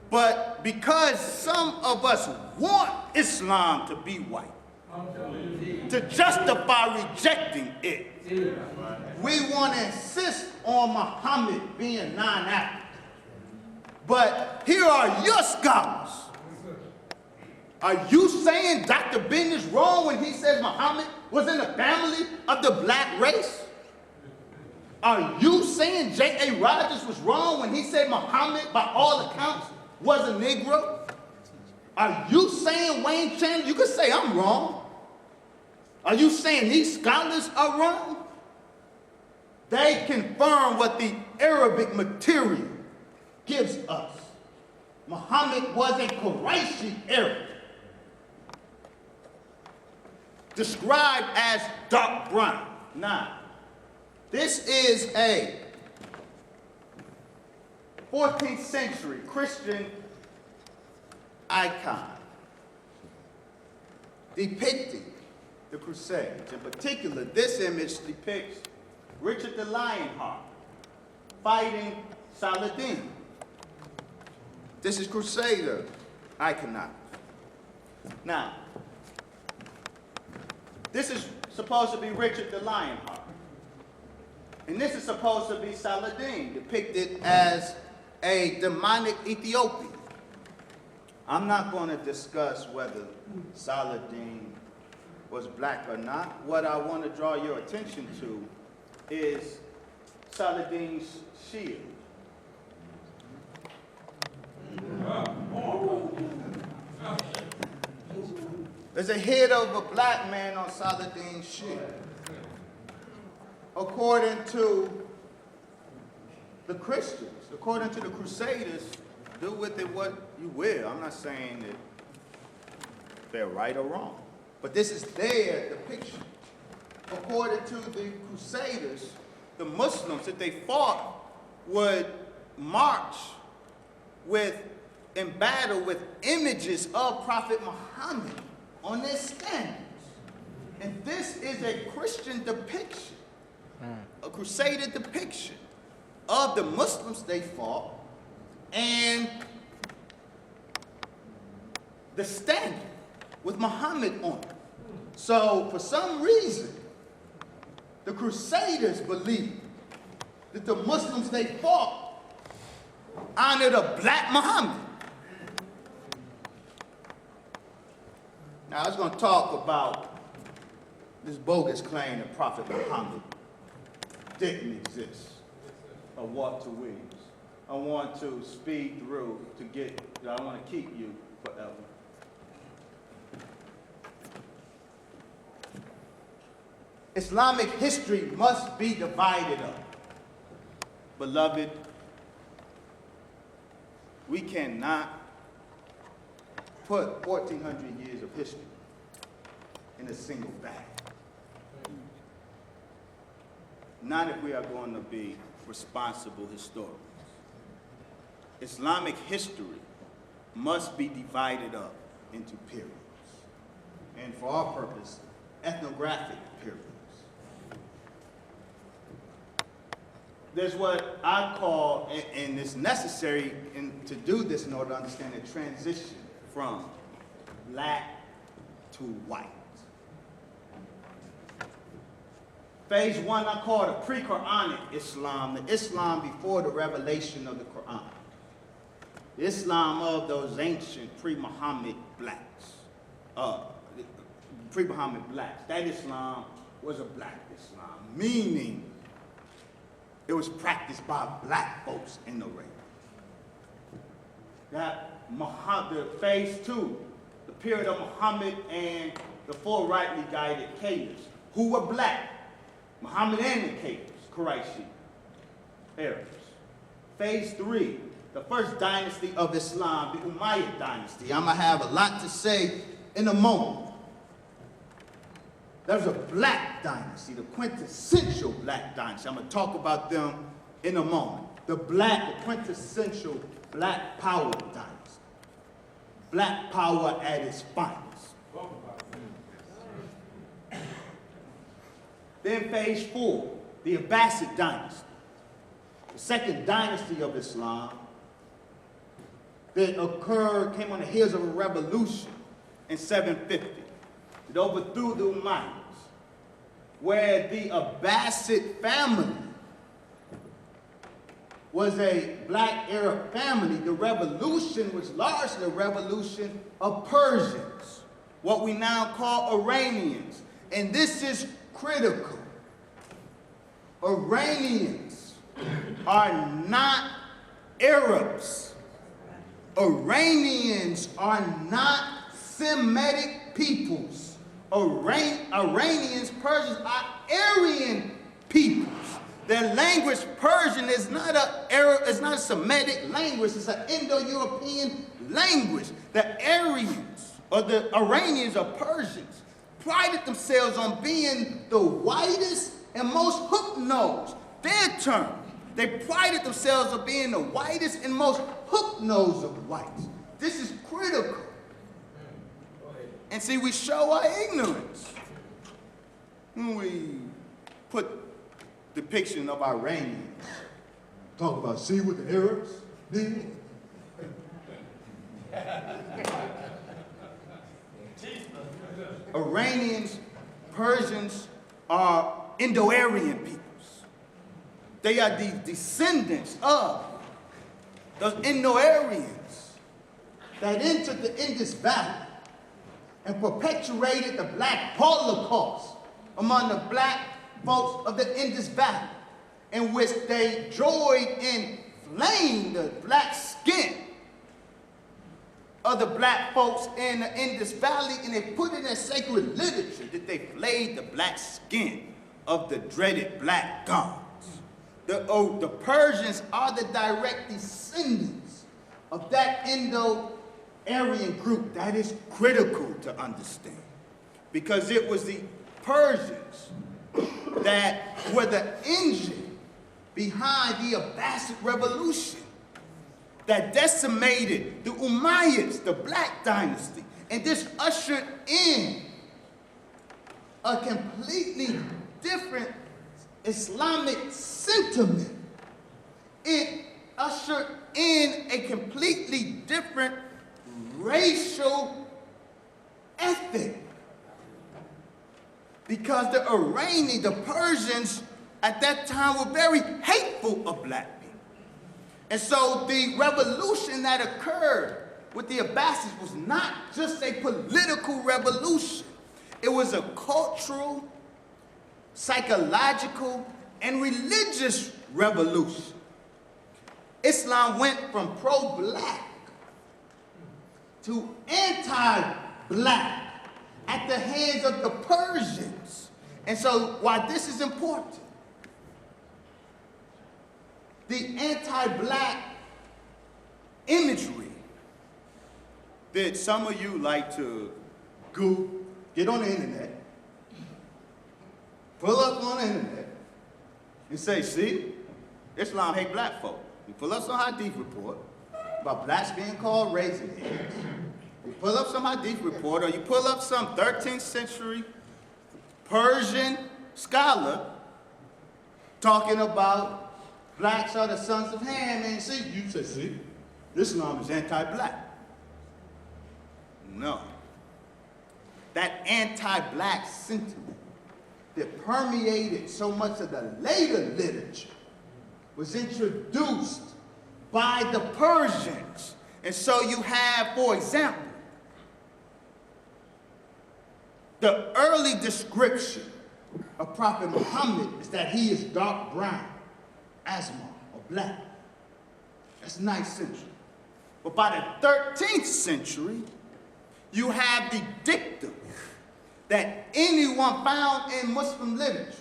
but because some of us want Islam to be white, to justify rejecting it, we want to insist on Muhammad being non-African. But here are your scholars. Are you saying Dr. Ben is wrong when he says Muhammad was in the family of the black race? Are you saying J.A. Rogers was wrong when he said Muhammad, by all accounts, was a Negro? Are you saying Wayne Chandler? You could say I'm wrong. Are you saying these scholars are wrong? They confirm what the Arabic material gives us. Muhammad was a Qurayshi Arab. described as dark brown. Now, this is a 14th century Christian icon depicting the Crusades. In particular, this image depicts Richard the Lionheart fighting Saladin. This is Crusader iconography. Now, this is supposed to be Richard the Lionheart. And this is supposed to be Saladin, depicted as a demonic Ethiopian. I'm not going to discuss whether Saladin was black or not. What I want to draw your attention to is Saladin's shield. There's a head of a black man on Saladin's shield. According to the Christians, according to the Crusaders, do with it what you will. I'm not saying that they're right or wrong, but this is their depiction. According to the Crusaders, the Muslims that they fought would march in battle with images of Prophet Muhammad on their standards. And this is a Christian depiction, a Crusader depiction of the Muslims they fought and the standard with Muhammad on it. So for some reason, the Crusaders believed that the Muslims they fought honored a black Muhammad. Now I was going to talk about this bogus claim that Prophet Muhammad didn't exist, or Walter Williams. I want to speed through to get, I want to keep you forever. Islamic history must be divided up. Beloved, we cannot put 1,400 years of history in a single bag. Not if we are going to be responsible historians. Islamic history must be divided up into periods. And for our purpose, ethnographic periods. There's what I call, and it's necessary to do this in order to understand the transition from black to white. Phase one I call the pre-Quranic Islam, the Islam before the revelation of the Quran. The Islam of those ancient pre-Muhammad blacks. Pre-Muhammad blacks. That Islam was a black Islam, meaning it was practiced by black folks in the race. That Muhammad, phase two, the period of Muhammad and the four rightly guided caliphs, who were black, Muhammad and the caliphs, Qurayshi, Arabs. Phase three, the first dynasty of Islam, the Umayyad dynasty. I'm gonna have a lot to say in a moment. There's a black dynasty, the quintessential black dynasty. I'm going to talk about them in a moment. The quintessential black power dynasty. Black power at its finest. Then phase four, the Abbasid dynasty. The second dynasty of Islam that came on the heels of a revolution in 750. It overthrew the Umayyads, where the Abbasid family was a black Arab family. The revolution was largely a revolution of Persians, what we now call Iranians. And this is critical. Iranians are not Arabs. Iranians are not Semitic peoples. Iranians, Persians are Aryan peoples. Their language, Persian, is not a Semitic language, it's an Indo-European language. The Aryans, or the Iranians, are Persians. prided themselves on being the whitest and most hook-nosed. Their term. They prided themselves on being the whitest and most hook-nosed of whites. This is critical. And see, we show our ignorance when we put depiction of Iranians. Talk about, see what the Arabs did? Iranians, Persians are Indo-Aryan peoples. They are the descendants of those Indo-Aryans that entered the Indus Valley and perpetuated the black Holocaust among the black folks of the Indus Valley, in which they joyed in flaying the black skin of the black folks in the Indus Valley, and they put in their sacred literature that they flayed the black skin of the dreaded black gods. The Persians are the direct descendants of that Indo-Aryan group. That is critical to understand, because it was the Persians that were the engine behind the Abbasid Revolution that decimated the Umayyads, the Black Dynasty, and this ushered in a completely different Islamic sentiment. It ushered in a completely different racial ethic, because the Iranians, the Persians at that time were very hateful of black people. And so the revolution that occurred with the Abbasids was not just a political revolution. It was a cultural, psychological, and religious revolution. Islam went from pro-black to anti-black at the hands of the Persians. And so why this is important, the anti-black imagery that some of you like to get on the internet, pull up on the internet, and say, see, Islam hate black folk. You pull up some hadith report about blacks being called raisin heads. You pull up some hadith report, or you pull up some 13th century Persian scholar talking about blacks are the sons of Ham, and see, you say, see, Islam is anti-black. No. That anti-black sentiment that permeated so much of the later literature was introduced by the Persians. And so you have, for example, the early description of Prophet Muhammad is that he is dark brown, asthma, or black. That's 9th century. But by the 13th century, you have the dictum that anyone found in Muslim literature,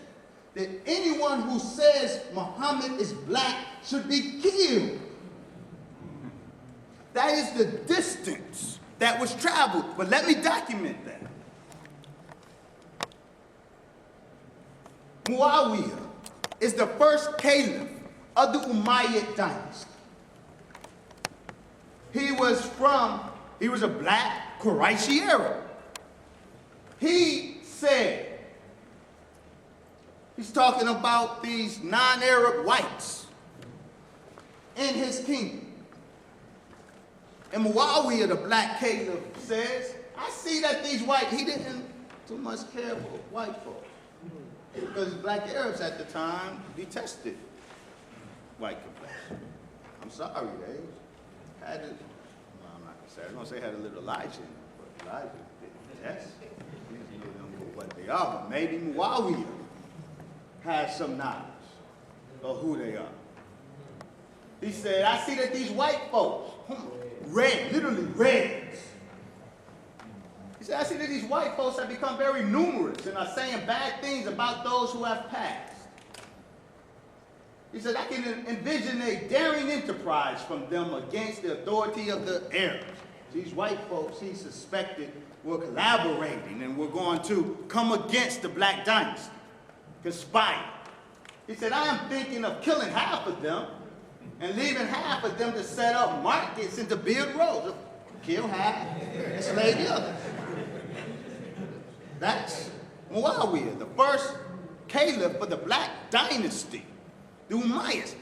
that anyone who says Muhammad is black should be killed. That is the distance that was traveled. But let me document that. Muawiyah is the first caliph of the Umayyad dynasty. He was a black Quraishi Arab. He said, he's talking about these non-Arab whites in his kingdom. And Muawiyah, the black caliph, says, I see that these white, he didn't too much care for white folks. Because black Arabs at the time detested white complexion. I'm sorry, they had it, well, I'm not gonna say, I'm gonna say had a little Elijah in it, but Elijah didn't detest them for what they are, but maybe Muawiyah has some knowledge of who they are. He said, I see that these white folks, red, literally reds. He said, I see that these white folks have become very numerous and are saying bad things about those who have passed. He said, I can envision a daring enterprise from them against the authority of the Arabs. These white folks, he suspected, were collaborating and were going to come against the Black dynasty, conspire. He said, I am thinking of killing half of them and leaving half of them to set up markets and to build roads. Kill half, enslave the other. That's Muawiyah, the first caliph for the Black dynasty, the Umayyads.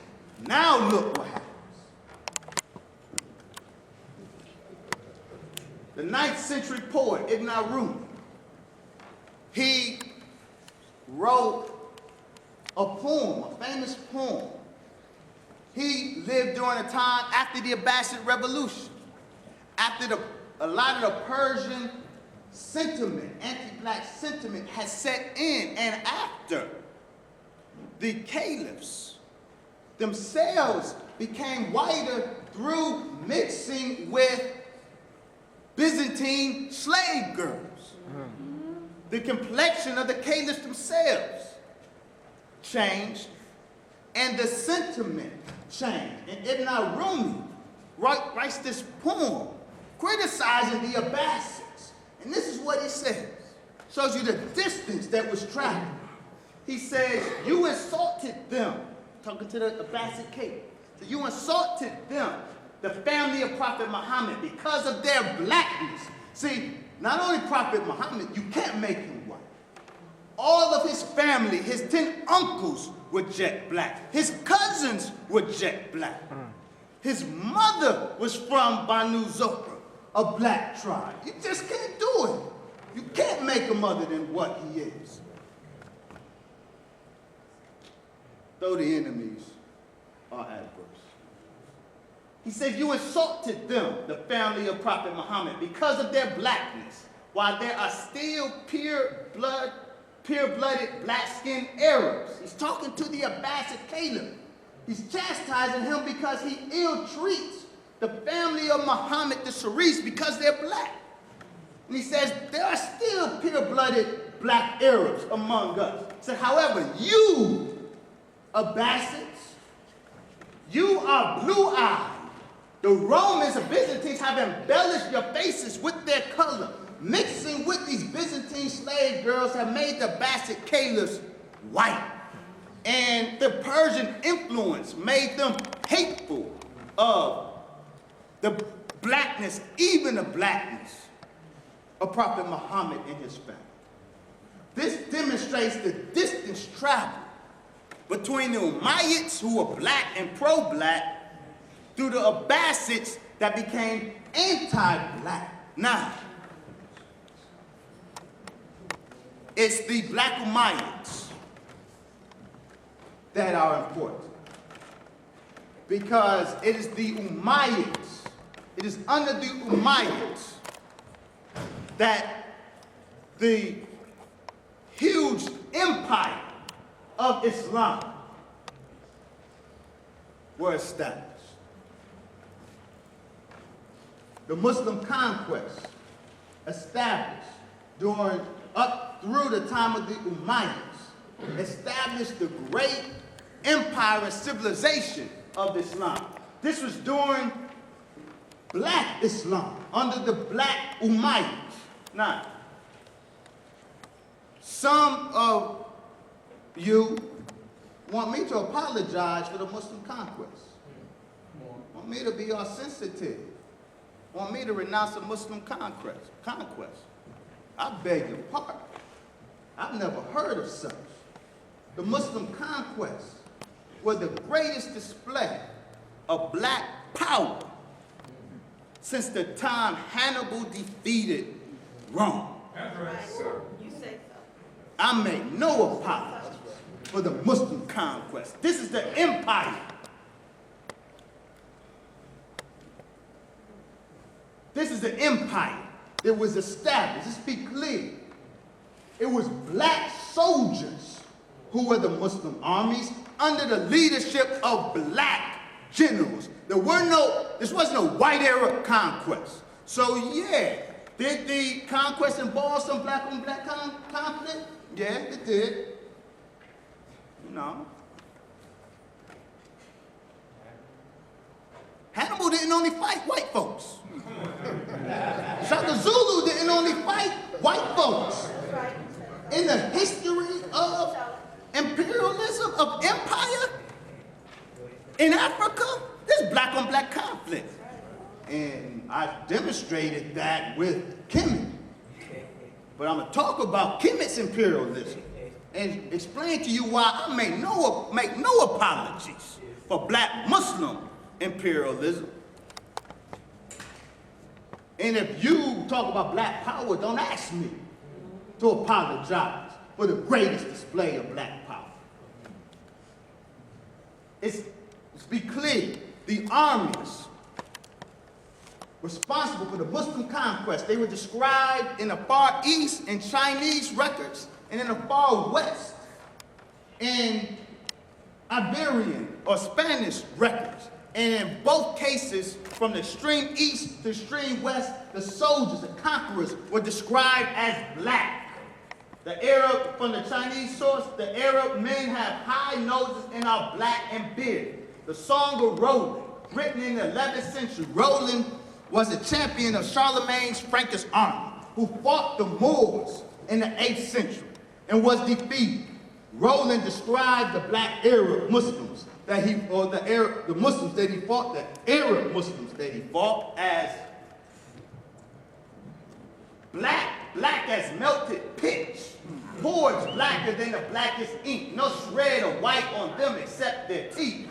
Now look what happens. The 9th century poet, Ibn Rumi, he wrote a poem, a famous poem. He lived during a time after the Abbasid Revolution, after a lot of the Persian sentiment, anti-Black sentiment had set in, and after the caliphs themselves became whiter through mixing with Byzantine slave girls. The complexion of the caliphs themselves changed, and the sentiment changed. And Ibn Rumi writes this poem criticizing the Abbasids. And this is what he says. Shows you the distance that was traveled. He says, you insulted them, talking to the Abbasid caliph. So you insulted them, the family of Prophet Muhammad, because of their blackness. See, not only Prophet Muhammad, you can't make him white. All of his family, his 10 uncles were jet black. His cousins were jet black. His mother was from Banu Zohra, a black tribe. You just can't do it. You can't make him other than what he is. Though the enemies are adverse. He says, you insulted them, the family of Prophet Muhammad, because of their blackness, while there are still pure-blooded, black-skinned Arabs. He's talking to the Abbasid caliph. He's chastising him because he ill-treats the family of Muhammad, the Sharifs, because they're black. And he says, there are still pure-blooded black Arabs among us. He said, however, you, Abbasids, you are blue-eyed. The Romans and Byzantines have embellished your faces with their color. Mixing with these Byzantine slave girls have made the Abbasid caliphs white. And the Persian influence made them hateful of the blackness, even the blackness of Prophet Muhammad and his family. This demonstrates the distance traveled between the Umayyads, who were black and pro-black, through the Abbasids that became anti-black. Now, it's the black Umayyads that are important, because it is the Umayyads, it is under the Umayyads that the huge empire of Islam were established. The Muslim conquest established up through the time of the Umayyads, established the great empire and civilization of Islam. This was during black Islam, under the black Umayyads. Now, some of you want me to apologize for the Muslim conquest. Want me to be all sensitive. Want me to renounce the Muslim conquest. I beg your pardon. I've never heard of such. The Muslim conquest was the greatest display of black power since the time Hannibal defeated Rome. That's right, sir. You say so. I make no apologies for the Muslim conquest. This is the empire. This is the empire that was established. Let's be clear. It was black soldiers who were the Muslim armies under the leadership of black generals. This wasn't a white era conquest. So yeah, did the conquest involve some black on black conflict? Yeah, it did. You know. Hannibal didn't only fight white folks. Shaka Zulu didn't only fight white folks. In the history of imperialism, of empire in Africa, there's black on black conflict. And I've demonstrated that with Kemet. But I'm gonna talk about Kemet's imperialism and explain to you why I make no apologies for black Muslim imperialism. And if you talk about black power, don't ask me to apologize for the greatest display of black power. Let's be clear, the armies responsible for the Muslim conquest, they were described in the Far East in Chinese records and in the Far West in Iberian or Spanish records. And in both cases, from the extreme east to extreme west, the soldiers, the conquerors, were described as black. The Arab, from the Chinese source, the Arab men have high noses and are black and bearded. The Song of Roland, written in the 11th century, Roland was a champion of Charlemagne's Frankish army, who fought the Moors in the 8th century and was defeated. Roland described the black Arab Muslims that the Muslims that he fought, the Arab Muslims that he fought, as black as melted pitch, boards blacker than the blackest ink, no shred of white on them except their teeth.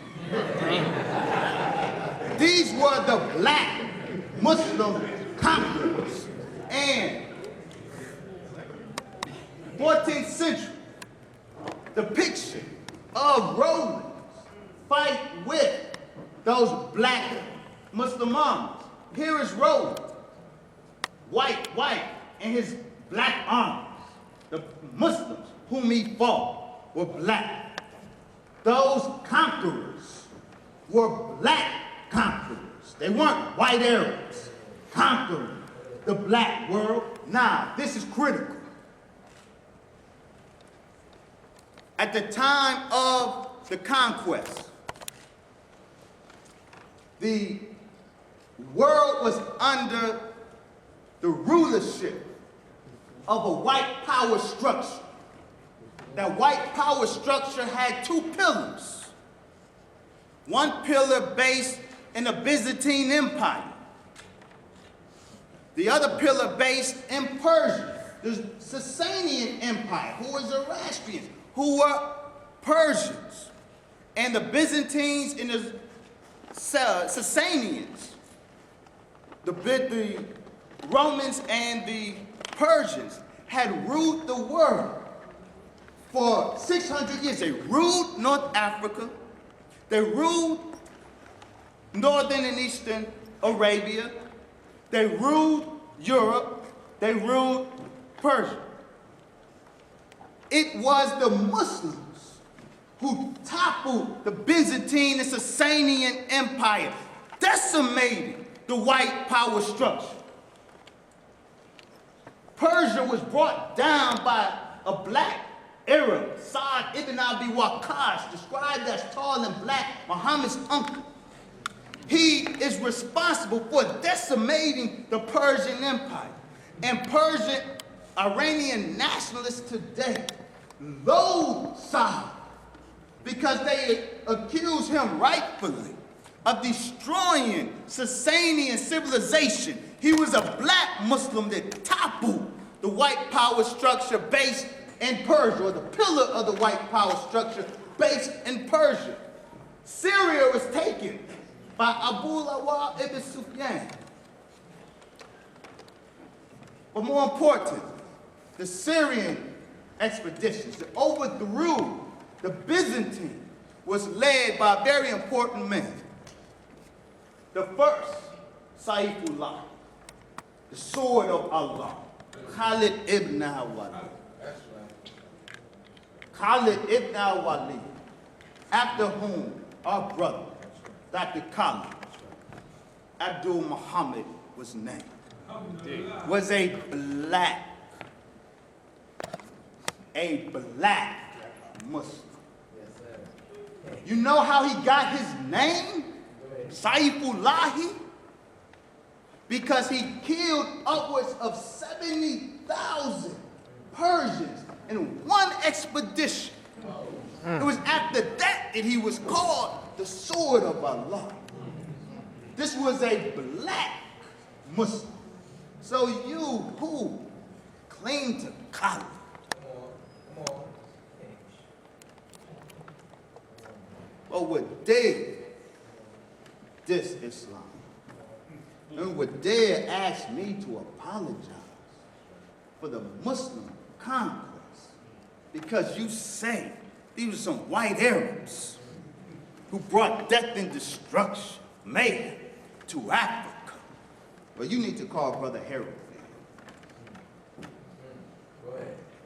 These were the black Muslim conquerors. And 14th century depiction of Romans fight with those black Muslim armies. Here is Roland, white, and his black armies. The Muslims whom he fought were black. Those conquerors were black conquerors. They weren't white Arabs conquering the black world. Now, this is critical. At the time of the conquest, the world was under the rulership of a white power structure. That white power structure had two pillars. One pillar based in the Byzantine Empire. The other pillar based in Persia, the Sasanian Empire, who were Zoroastrians, who were Persians. And the Byzantines and the Sasanians, the Romans and the Persians had ruled the world for 600 years. They ruled North Africa. They ruled Northern and Eastern Arabia. They ruled Europe. They ruled Persia. It was the Muslims who toppled the Byzantine and Sasanian Empire, decimating the white power structure. Persia was brought down by a black Arab, Sa'd ibn Abi Waqqas, described as tall and black, Muhammad's uncle. He is responsible for decimating the Persian Empire. And Persian Iranian nationalists today loathe Sa'd because they accuse him rightfully of destroying Sasanian civilization. He was a black Muslim that toppled the white power structure based in Persia, or the pillar of the white power structure based in Persia. Syria was taken by Abu Lawal ibn Sufyan. But more important, the Syrian expeditions that overthrew the Byzantine was led by a very important man. The first, Saifullah, the sword of Allah, Khalid ibn al-Walid. Khalid ibn al-Walid, after whom our brother, Dr. Khalid Abdul Muhammad was named, was a black Muslim. You know how he got his name? Saifullahi? because he killed upwards of 70,000 Persians in one expedition. It was after that he was called the sword of Allah. This was a black Muslim. So you who claim to Khalid, well, would dare diss Islam, and would dare ask me to apologize for the Muslim conquest because you say these are some white Arabs who brought death and destruction, mayhem, to Africa. Well, you need to call Brother Harold.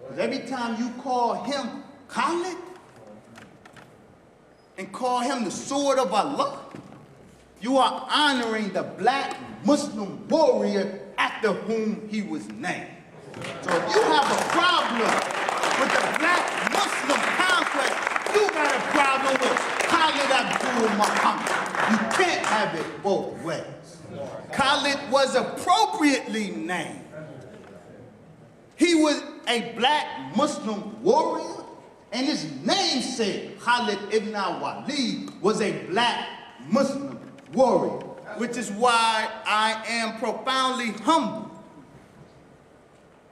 Because every time you call him Khalid and call him the sword of Allah, you are honoring the black Muslim warrior after whom he was named. So if you have a problem with the black Muslim conquest, you got a problem with Khalid Abdul Muhammad. You can't have it both ways. Khalid was appropriately named. He was a black Muslim warrior, and his namesake, Khalid ibn al-Walid, was a black Muslim warrior, which is why I am profoundly humbled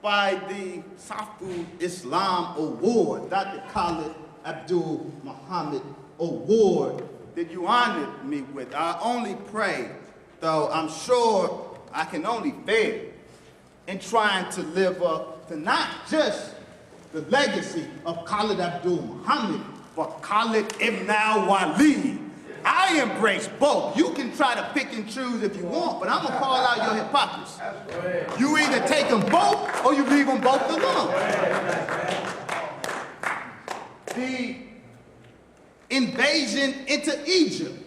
by the Saiful Islam Award, Dr. Khalid Abdul Muhammad Award that you honored me with. I only pray, though I'm sure I can only fail in trying to live up to not just the legacy of Khalid Abdul Muhammad, but Khalid ibn al-Walid. I embrace both. You can try to pick and choose if you want, but I'm gonna call out your hypocrisy. You either take them both or you leave them both alone. The invasion into Egypt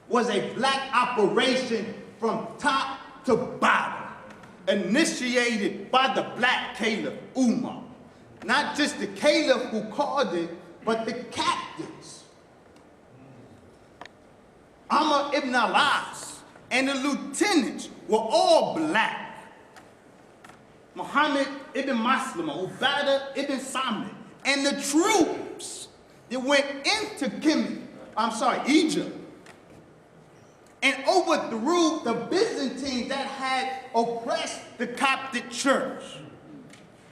was a black operation from top to bottom, initiated by the black caliph Umar. Not just the caliph who called it, but the captains. Amr ibn al-As and the lieutenants were all black. Muhammad ibn Maslama, Ubadah ibn Samit, and the troops that went into Egypt, and overthrew the Byzantines that had oppressed the Coptic church.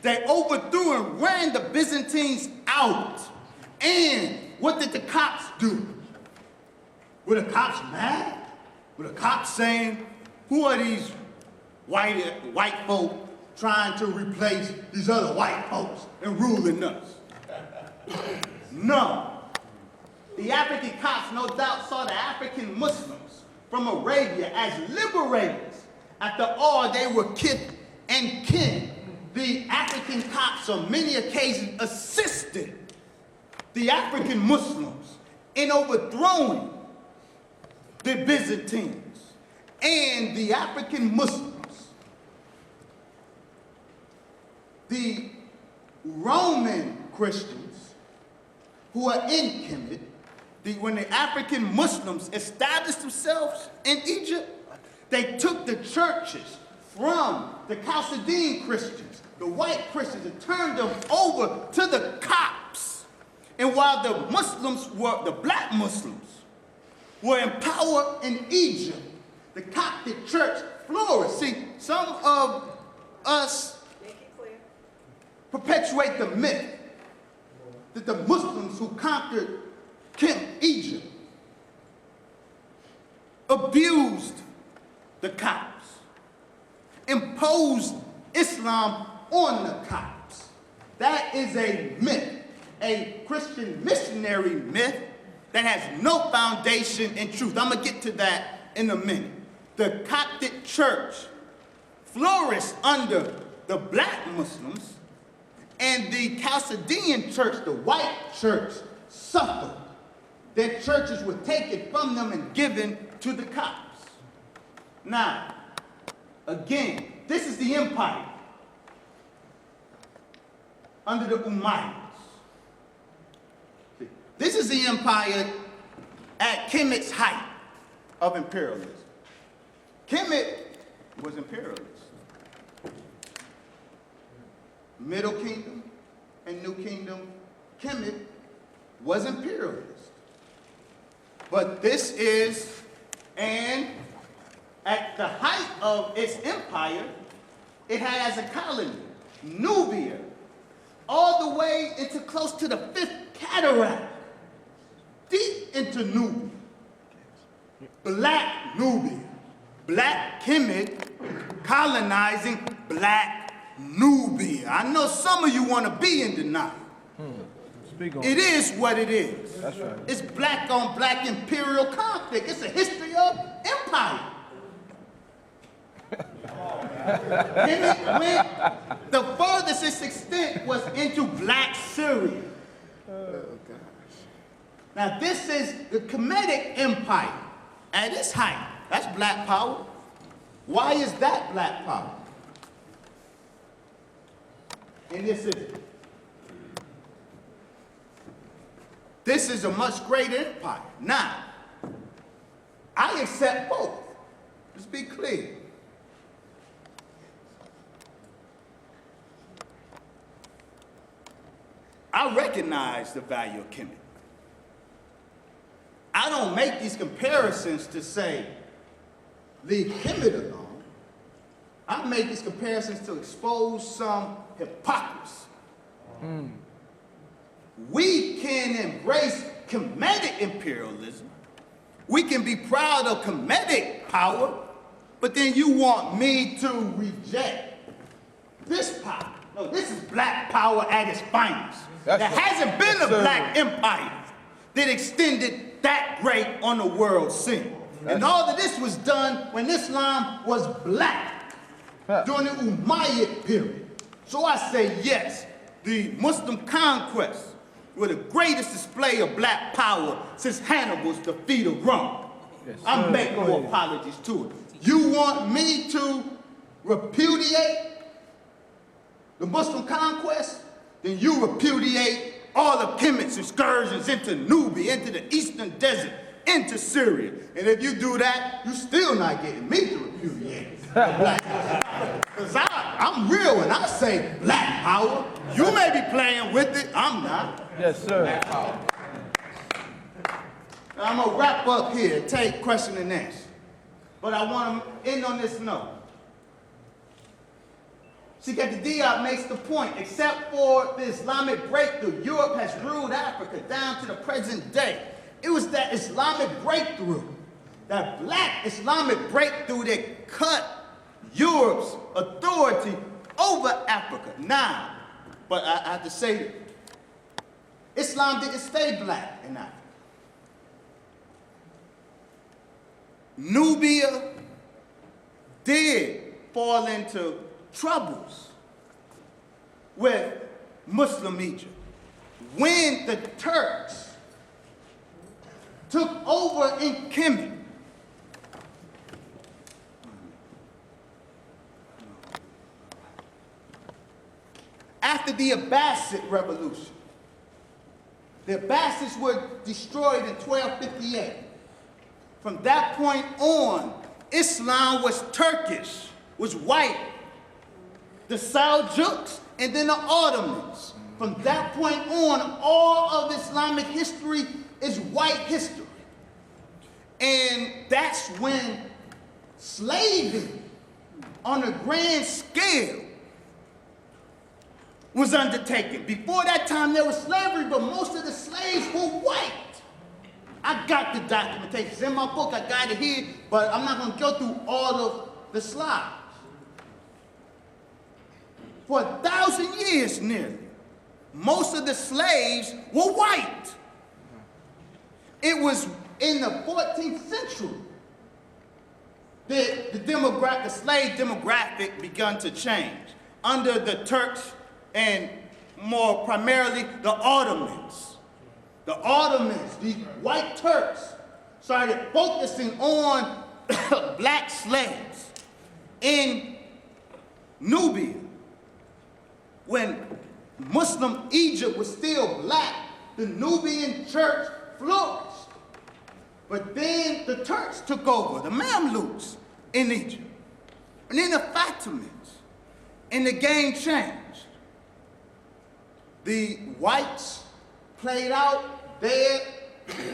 They overthrew and ran the Byzantines out. And what did the Copts do? Were the Copts mad? Were the Copts saying, who are these white folk trying to replace these other white folks and ruling us? No. The African Copts no doubt saw the African Muslims from Arabia as liberators. After all, they were kith and kin. The African Copts on many occasions assisted the African Muslims in overthrowing the Byzantines. And the African Muslims, the Roman Christians who are in Kemet, when the African Muslims established themselves in Egypt, they took the churches from the Chaldean Christians, the white Christians, and turned them over to the Copts. And while the black Muslims were in power in Egypt, the Coptic church flourished. See, some of us perpetuate the myth that the Muslims who conquered Egypt abused the Copts, imposed Islam on the Copts. That is a myth, a Christian missionary myth that has no foundation in truth. I'm gonna get to that in a minute. The Coptic church flourished under the black Muslims, and the Chaldean church, the white church, suffered. Their churches were taken from them and given to the Copts. Now, again, this is the empire under the Umayyads. This is the empire at Kemet's height of imperialism. Kemet was imperialist. Middle Kingdom and New Kingdom, Kemet was imperialist. But this is, and at the height of its empire, it had as a colony Nubia, all the way into close to the Fifth Cataract, deep into Nubia. Black Nubia, Black Kemet colonizing Black Nubia. I know some of you want to be in denial. It is what it is. That's right. It's black on black imperial conflict. It's a history of empire. Kemet went, the furthest its extent was into Black Syria. Oh, gosh. Now this is the Kemetic Empire at its height. That's black power. Why is that black power? And this is a much greater empire. Now, I accept both. Let's be clear. I recognize the value of Kemet. I don't make these comparisons to say, leave Kemet alone. I make these comparisons to expose some hypocrisy. We can embrace Kemetic imperialism. We can be proud of Kemetic power, but then you want me to reject this power. No, this is black power at its finest. There hasn't been a black empire that extended that great on the world scene. And all of this was done when Islam was black during the Umayyad period. So I say yes, the Muslim conquest were the greatest display of black power since Hannibal's defeat of Rome. Yes, I make no apologies to it. You want me to repudiate the Muslim conquest? Then you repudiate all of Kemet's excursions into Nubia, into the eastern desert, into Syria. And if you do that, you're still not getting me to repudiate the black power. Because I'm real when I say black power. You may be playing with it, I'm not. Yes, sir. Black power. Now, I'm going to wrap up here, take question and answer. But I want to end on this note. See, Captain Diop makes the point, except for the Islamic breakthrough, Europe has ruled Africa down to the present day. It was that Islamic breakthrough, that black Islamic breakthrough that cut Europe's authority over Africa. Now, but I have to say that Islam didn't stay black in Africa. Nubia did fall into troubles with Muslim Egypt when the Turks took over in Kemet. After the Abbasid Revolution, the Abbasids were destroyed in 1258. From that point on, Islam was Turkish, was white. The Seljuks and then the Ottomans. From that point on, all of Islamic history is white history. And that's when slaving on a grand scale was undertaken. Before that time, there was slavery, but most of the slaves were white. I got the documentation. It's in my book. I got it here, but I'm not going to go through all of the slides. For 1,000 years nearly, most of the slaves were white. It was in the 14th century that the slave demographic began to change under the Turks and more primarily the Ottomans. The Ottomans, these white Turks, started focusing on black slaves in Nubia. When Muslim Egypt was still black, the Nubian church flourished. But then the Turks took over, the Mamluks in Egypt. And then the Fatimids, and the game changed. The whites played out their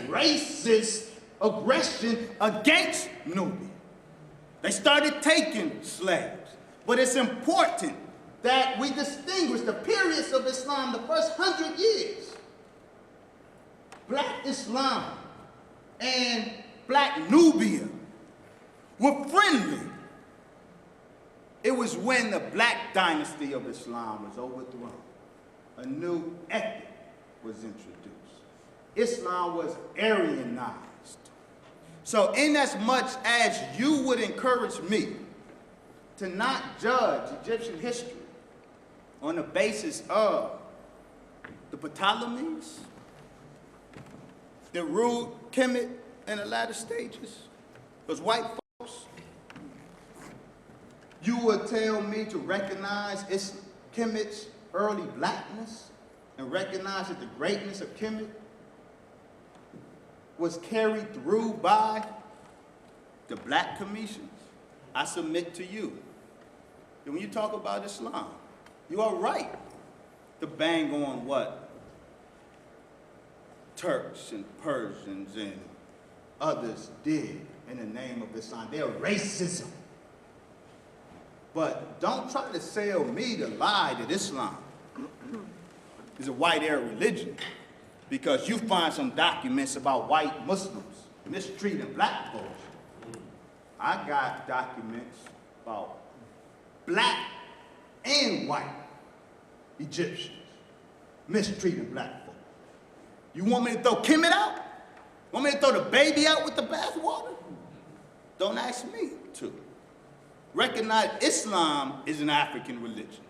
racist aggression against Nubia. They started taking slaves. But it's important that we distinguish the periods of Islam, the first 100 years. Black Islam and Black Nubia were friendly. It was when the Black dynasty of Islam was overthrown. A new ethic was introduced. Islam was Aryanized. So in as much as you would encourage me to not judge Egyptian history on the basis of the Ptolemies, that ruled Kemet in the latter stages, those white folks, you would tell me to recognize Kemet's early blackness and recognize that the greatness of Kemet was carried through by the Black Commissions. I submit to you that when you talk about Islam, you are right to bang on what Turks and Persians and others did in the name of Islam. They're racism. But don't try to sell me the lie that Islam is a white Arab religion because you find some documents about white Muslims mistreating black folks. I got documents about black and white Egyptians mistreating black folks. You want me to throw Kemet out? Want me to throw the baby out with the bathwater? Don't ask me to. Recognize Islam is an African religion.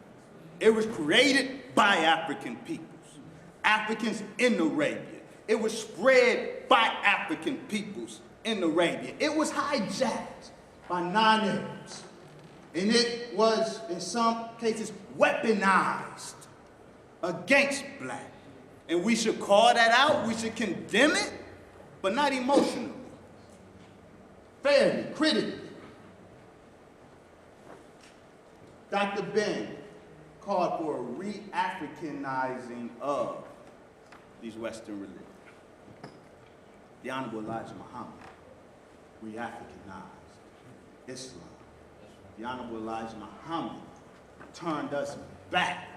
It was created by African peoples, Africans in Arabia. It was spread by African peoples in Arabia. It was hijacked by non-Arabs. And it was, in some cases, weaponized against black. And we should call that out, we should condemn it, but not emotionally. Fairly, critically. Dr. Ben called for a re-Africanizing of these Western religions. The Honorable Elijah Muhammad re-Africanized Islam. The Honorable Elijah Muhammad turned us back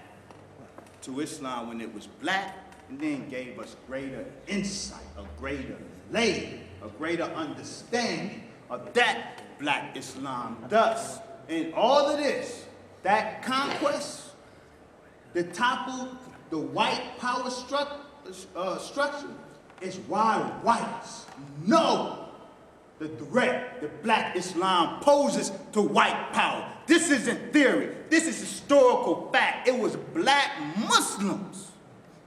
to Islam when it was black, and then gave us greater insight, a greater layer, a greater understanding of that black Islam. Thus, in all of this, that conquest that toppled the white power structure is why whites know the threat that black Islam poses to white power. This isn't theory, this is historical fact. It was black Muslims,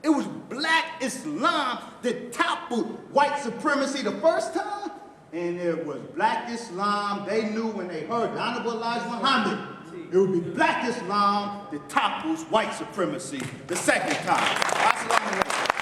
it was black Islam that toppled white supremacy the first time, and it was black Islam, they knew when they heard the Honorable Elijah Muhammad, it would be black Islam that topples white supremacy the second time. Assalamu alaikum.